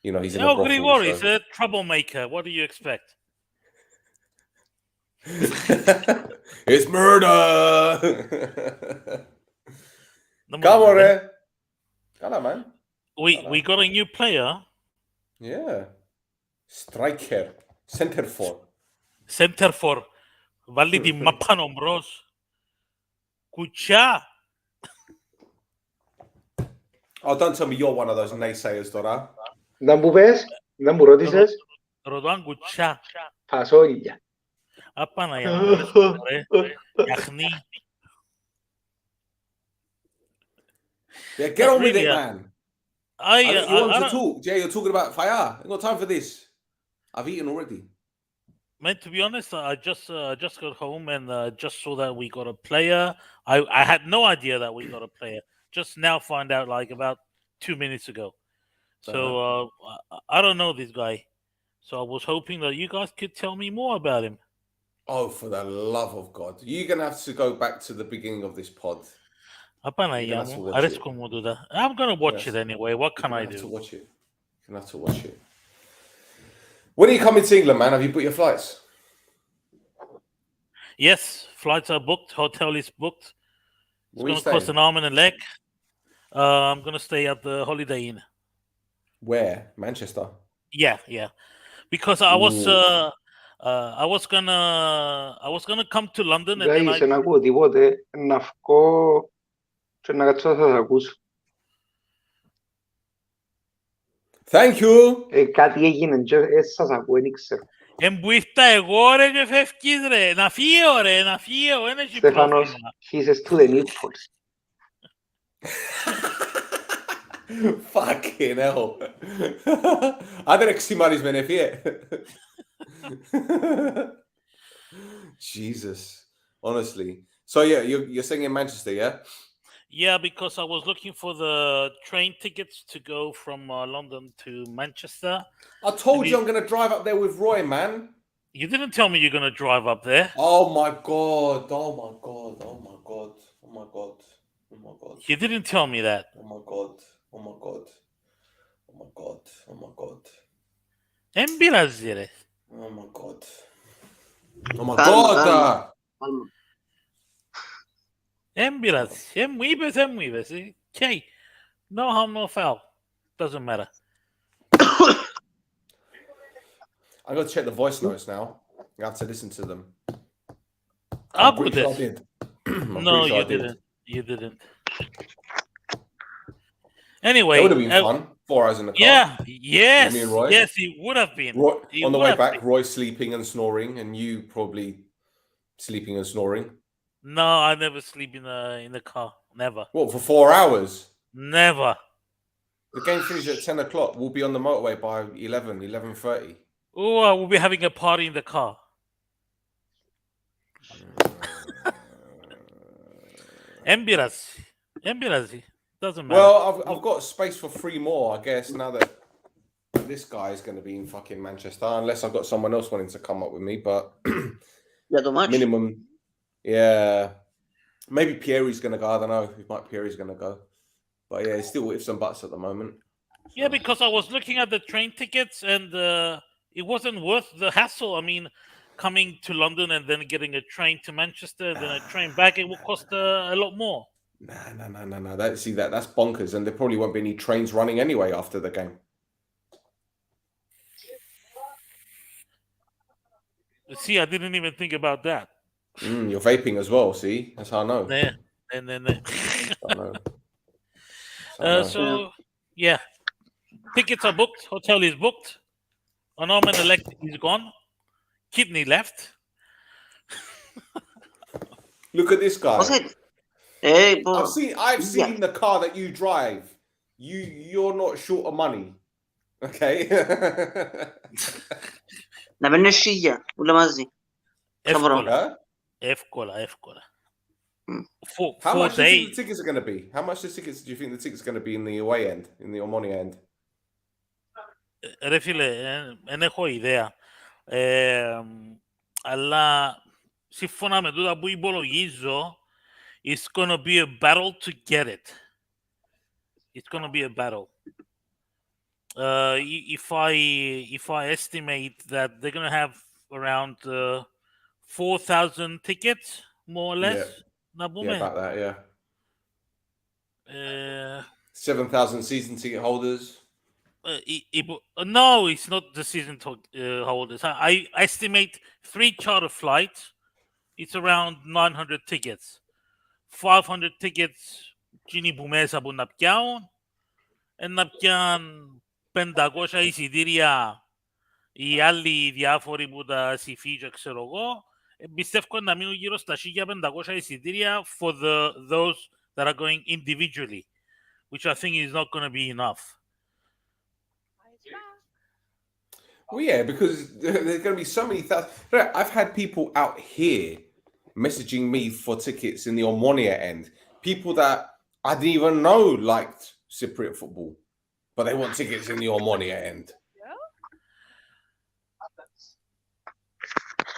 you know he's in a brothel. Grigori is a troublemaker. What do you expect? It's murder. Come on, come on, man. We got a new player. Yeah, striker, center for. Βάλει τη μάπα νομπρός. Κουτσά. Oh, don't tell me you're one of those naysayers, τώρα. Δεν μου πες, δεν μου ρώτησες. Ρωτώ αν κουτσά. Φασόλια. Απαναγιά, γιαχνί. Yeah, get on with it, man. You want to talk? Yeah, you're talking about fire. I've got time for this. I've eaten already. Man, to be honest, I just got home and just saw that we got a player. I had no idea that we got a player. Just now find out like about 2 minutes ago. So I don't know this guy. So I was hoping that you guys could tell me more about him. Oh, for the love of God. You're going to have to go back to the beginning of this pod. I'm going to watch it anyway. What can I do? You're going to have to watch it. When are you coming to England, man? Have you booked your flights? Yes, flights are booked. Hotel is booked. It's going to cost an arm and a leg. I'm going to stay at the Holiday Inn. Where? Manchester? Yeah. Because I was gonna come to London and then Δεν ακούω τίποτε. Να βγω και να κάτσω να σας ακούσω. Thank you. Κάτι έγινε και σας ακούω, δεν ξέρω. Εμπουίφτα εγώ ρε και φεύγεις ρε. Να φύγω ρε, να φύγω. Stefanos, he says to the Newports. Fucking hell. Αν δεν εξημάρισμένε φύε. Jesus. Honestly. So yeah, you're staying in Manchester, yeah? Yeah, because I was looking for the train tickets to go from London to Manchester. I told And you I'm going to drive up there with Roy, man. You didn't tell me you're going to drive up there. Oh my God. Oh my God. Oh my God. Oh my God. Oh my God. You didn't tell me that. Oh my God. Oh my God. Oh my God. Oh my God. Δεν πειράζει, ρε. Oh my God. Oh my Calma, God. calma. Calma. Δεν πειράζει. Δεν μου είπες. Okay. No harm, no foul. Doesn't matter. I'm going to check the voice notes now. I have to listen to them. I'll I'm put pretty sure I this. did. I'm No, pretty sure you I did. didn't. You didn't. It Anyway. would have been fun. 4 hours in the car. Yeah. Yes. Me and Roy? Yes, it would have been. Roy, It on the would way have back, been. Roy sleeping and snoring, and you probably sleeping and snoring. No, I never sleep in the car. Never. What, for 4 hours? Never. The game finishes at 10 o'clock. We'll be on the motorway by 11:30. Oh, I will be having a party in the car. Δεν πειράζει. Doesn't matter. Well, I've got space for 3 more, I guess, now that this guy is going to be in fucking Manchester, unless I've got someone else wanting to come up with me, but Για το match. minimum, yeah. Maybe Pierre's going to go. I don't know if Mike Pierre's going to go. But yeah, it's still ifs and buts at the moment. Yeah, because I was looking at the train tickets and it wasn't worth the hassle. I mean, coming to London and then getting a train to Manchester and then a train back, it will cost a lot more. No. That's bonkers, and there probably won't be any trains running anyway after the game. See, I didn't even think about that. You're vaping as well. See, that's how I know. Yeah. I know. So yeah, tickets are booked. Hotel is booked. Anoman elect is gone. Kidney left. Look at this guy. What's it? I've seen the car that you drive. You're not short of money. Okay. Να παίρνει σίγια, όλα μαζί. Εύκολα. How For much do you days. think the tickets are going to be? How much do you think the tickets are going to be in the away end, in the Omonoia end? Ρε φίλε, δεν έχω ιδέα. Αλλά σύμφωνα με τούτα που υπολογίζω, it's gonna be a battle to get it. It's gonna be a battle. If I estimate that they're gonna have around 4,000 tickets, more or less. Yeah, about that, yeah. 7,000 season ticket holders. No, it's not the season holders. I estimate 3 charter flights. It's around 900 tickets. 500 tickets εκείνοι που μέσα που να πιάουν. Να πιάνουν 500 εισιτήρια οι άλλοι διάφοροι που τα συμφίγια, ξέρω εγώ. Πιστεύω να μείνουν γύρω στα 1,500 εισιτήρια for those that are going individually, which I think is not going to be enough. Well, yeah, because there's going to be so many thousands. I've had people out here messaging me for tickets in the Omonoia end. People that I didn't even know liked Cypriot football, but they want tickets in the Omonoia end.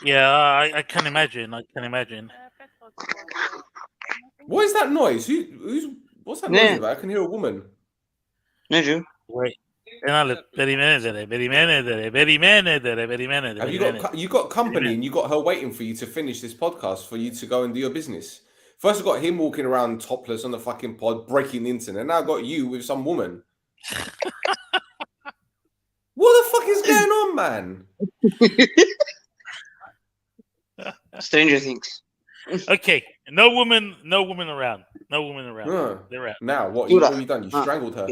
Yeah, I can imagine. What is that noise? What's that noise about? I can hear a woman. Wait. Περιμένετε. Have you got company and you got her waiting for you to finish this podcast for you to go and do your business? First I got him walking around topless on the fucking pod, breaking the internet. Now I got you with some woman. What the fuck is going on, man? Stranger Things. Okay, no woman around. They're out. Now, what have you done? You strangled her.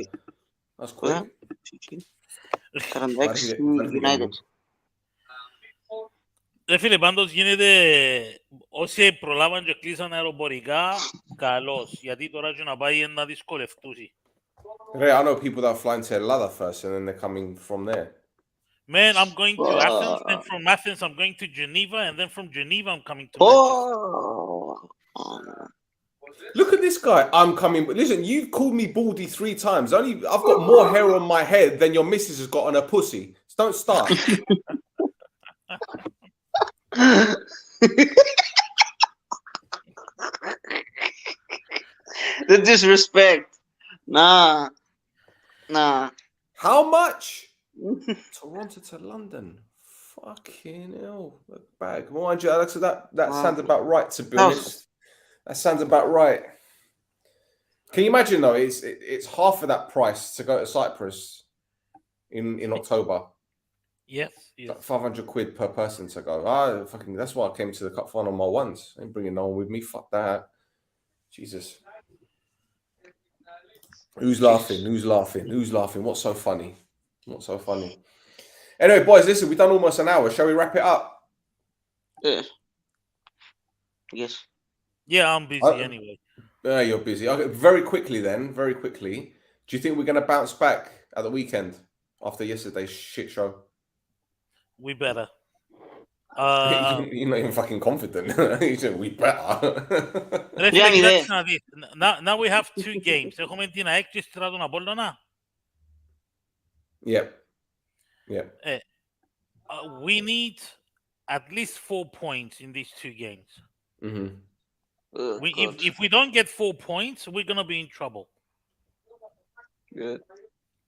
That's quick. 46 United. Φίλε, πάντως γίνεται, όσοι προλάβαν και κλείσαν αεροπορικά, καλώς, γιατί τώρα και να πάει να δυσκολευτούσει. I know people that are flying to Lada first, and then they're coming from there. Man, I'm going to Athens, then from Athens I'm going to Geneva, and then from Geneva I'm coming to Manchester. Look at this guy. I'm coming. Listen, you've called me baldy 3 times. I've got more hair on my head than your missus has got on her pussy. So don't start. The disrespect. Nah. How much? Toronto to London. Fucking hell. Bag. Mind you, Alex, that sounds about right, to be honest. That sounds about right. Can you imagine, though? It's half of that price to go to Cyprus in October. Yes. Like 500 quid per person to go. That's why I came to the cup final on my ones. I ain't bringing no one with me. Fuck that. Jesus. Who's laughing? What's so funny? Anyway, boys, listen, we've done almost an hour. Shall we wrap it up? Yeah. Yes. Yeah, I'm busy anyway. You're busy. Okay, very quickly. Do you think we're going to bounce back at the weekend after yesterday's shit show? We better. You're not even fucking confident. You said we better. Now we have 2 games. Έχουμε την ΑΕΚ και στρα τον Απόλλωνα. Yep. We need at least 4 points in these 2 games. Mm-hmm. If we don't get 4 points, we're going to be in trouble. Good.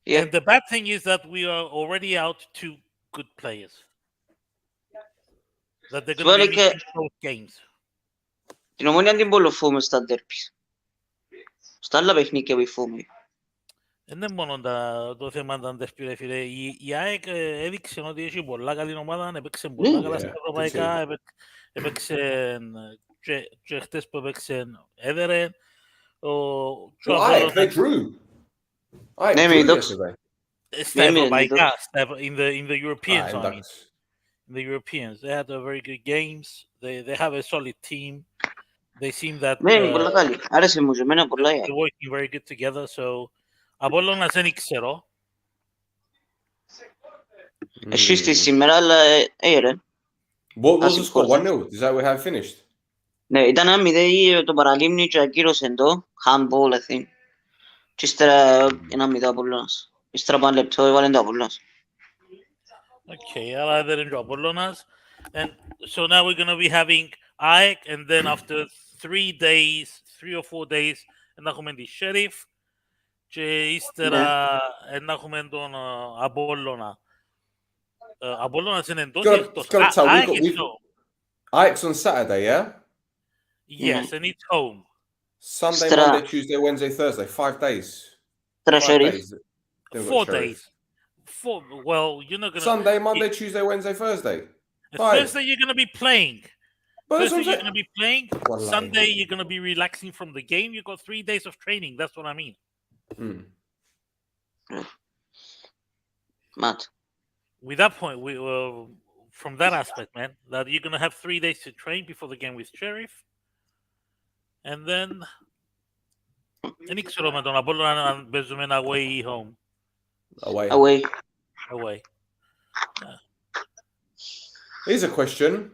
Yeah. And the bad thing is that we are already out 2 good players. That they're going to be missing both games. Την Ομόνια την πολλοφούμε στα ντέρπις. Στα άλλα παιχνίκια βοηθούμε. Δεν είναι μόνο το θέμα των ντέρπι, φίλε. Η ΑΕΚ έδειξε ότι έχει πολλά καλή ομάδα, έπαιξε πολλά καλά στα ευρωπαϊκά, έπαιξε και χτες που έπαιξε έδερε. They drew. Στα ευρωπαϊκά, in the Europeans, I mean. The Europeans, they had very good games. They have a solid team. They seem that they're working very good together. So, Απόλλωνας δεν ξέρω. Εσείς τη σήμερα, αλλά What was the score? 1-0. Is that we have finished? Ναι, ήταν 1-0 το παραλίμνη και ακύρωσε το. Handball, I think. Και ύστερα 1-0 Απόλλωνας. Ύστερα πάνε λεπτό, έβαλε το Απόλλωνας. Okay, I'll add that into Apollonas. And so now we're going to be having AEK, and then after 3 or 4 days, and έχουμε τη Sheriff, και ύστερα έχουμε τον Απόλλωνα. Απόλλωνας είναι εντός ή εκτός. AEK's on Saturday, yeah? Yes, and it's home. Sunday, Monday, Tuesday, Wednesday, Thursday. 5 days. 4 days. Well, you're not going to... Sunday, Monday, Tuesday, Wednesday, Thursday. Thursday, you're going to be playing. Well, Sunday, you're going to be relaxing from the game. You've got 3 days of training. That's what I mean. Matt. With that point, from that aspect, man, that you're going to have 3 days to train before the game with Sheriff. And then... Δεν ξέρω με τον Απόλλωνα αν παίζουμε away ή home. Away. Yeah. Here's a question.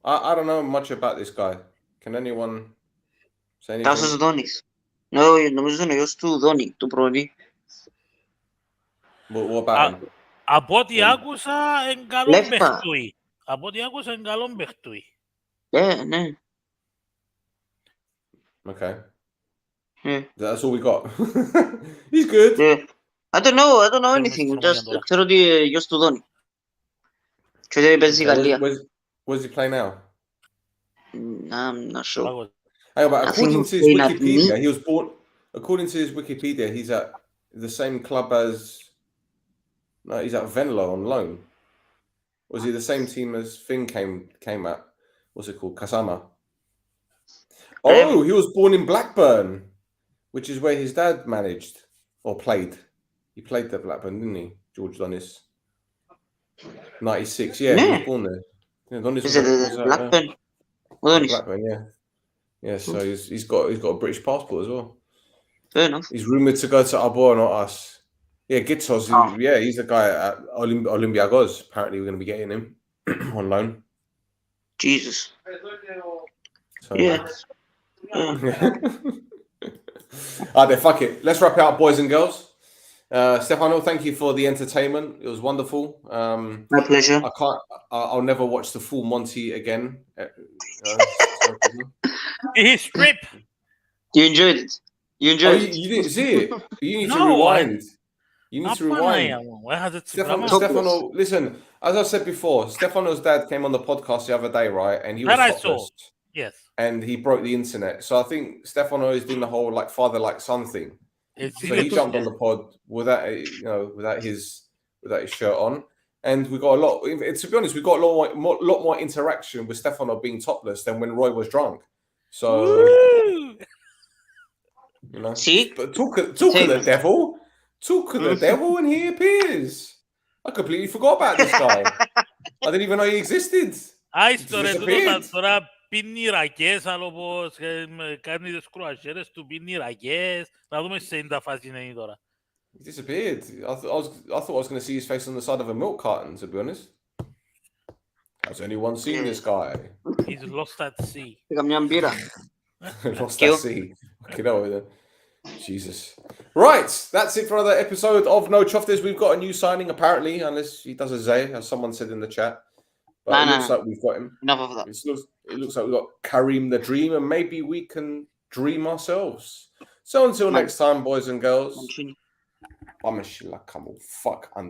I don't know much about this guy. Can anyone say anything? Τάσος Δόνης. Νομίζω είναι ο γιος του Δόνη, του πρόνη. What about him? Από ό,τι άκουσα, εν καλόν παιχτούι. Ναι. Okay. Yeah. That's all we got. He's good. Yeah. I don't know anything. Just ξέρω ότι γιος του Δόνη. Και ότι παίζει Γαλλία. Where does he play now? I'm not sure. But according to his Wikipedia, he was born. According to his Wikipedia, he's at the same club as. No, he's at Venlo on loan. Was he the same team as Finn came at? What's it called? Kasama. Oh, he was born in Blackburn, which is where his dad managed or played. He played at Blackburn, didn't he? George Donis. 96. Yeah, he was born there. Yeah, Donis Is it Blackburn? Blackburn, yeah. Yeah, so he's got a British passport as well. Fair enough. He's rumored to go to Arbor, not us. Yeah, Gitsos. Oh. Yeah, he's the guy at Olympiacos. Apparently, we're going to be getting him on loan. Jesus. So, Yeah. Then fuck it. Let's wrap it up, boys and girls. Stefano, thank you for the entertainment. It was wonderful. My pleasure. I'll never watch the full Monty again. He strip. You enjoyed it. You Oh, enjoyed it. you didn't see it. You need to No, rewind. You need to rewind. Stefano, listen, as I said before, Stefano's dad came on the podcast the other day, right? And he was That I topless. saw. Yes. And he broke the internet. So I think Stefano is doing the whole like father like son thing. So he jumped on the pod without his shirt on. And we got a lot. To be honest, we got a lot more interaction with Stefano being topless than when Roy was drunk. So Woo! you know, See? but talk of the devil. Talk of the devil, and he appears. I completely forgot about this guy. I didn't even know he existed. Τώρα πίνει ρακές, άλλο πως κάνει τις κρουαζιέρες του, πίνει ρακές. Να δούμε σε τα φάση είναι τώρα. He disappeared. I thought I was going to see his face on the side of a milk carton, to be honest. Has anyone seen this guy? He's lost at sea. Καμιά μπύρα. Lost at sea. Okay, no, Jesus. Right, that's it for another episode of No Choftes. We've got a new signing, apparently, unless he does a Zay, as someone said in the chat. But it looks like we've got him. Enough of that. It looks like we've got Karim the Dream, and maybe we can dream ourselves. So until next time, boys and girls. Continue. I'm a fuck Android.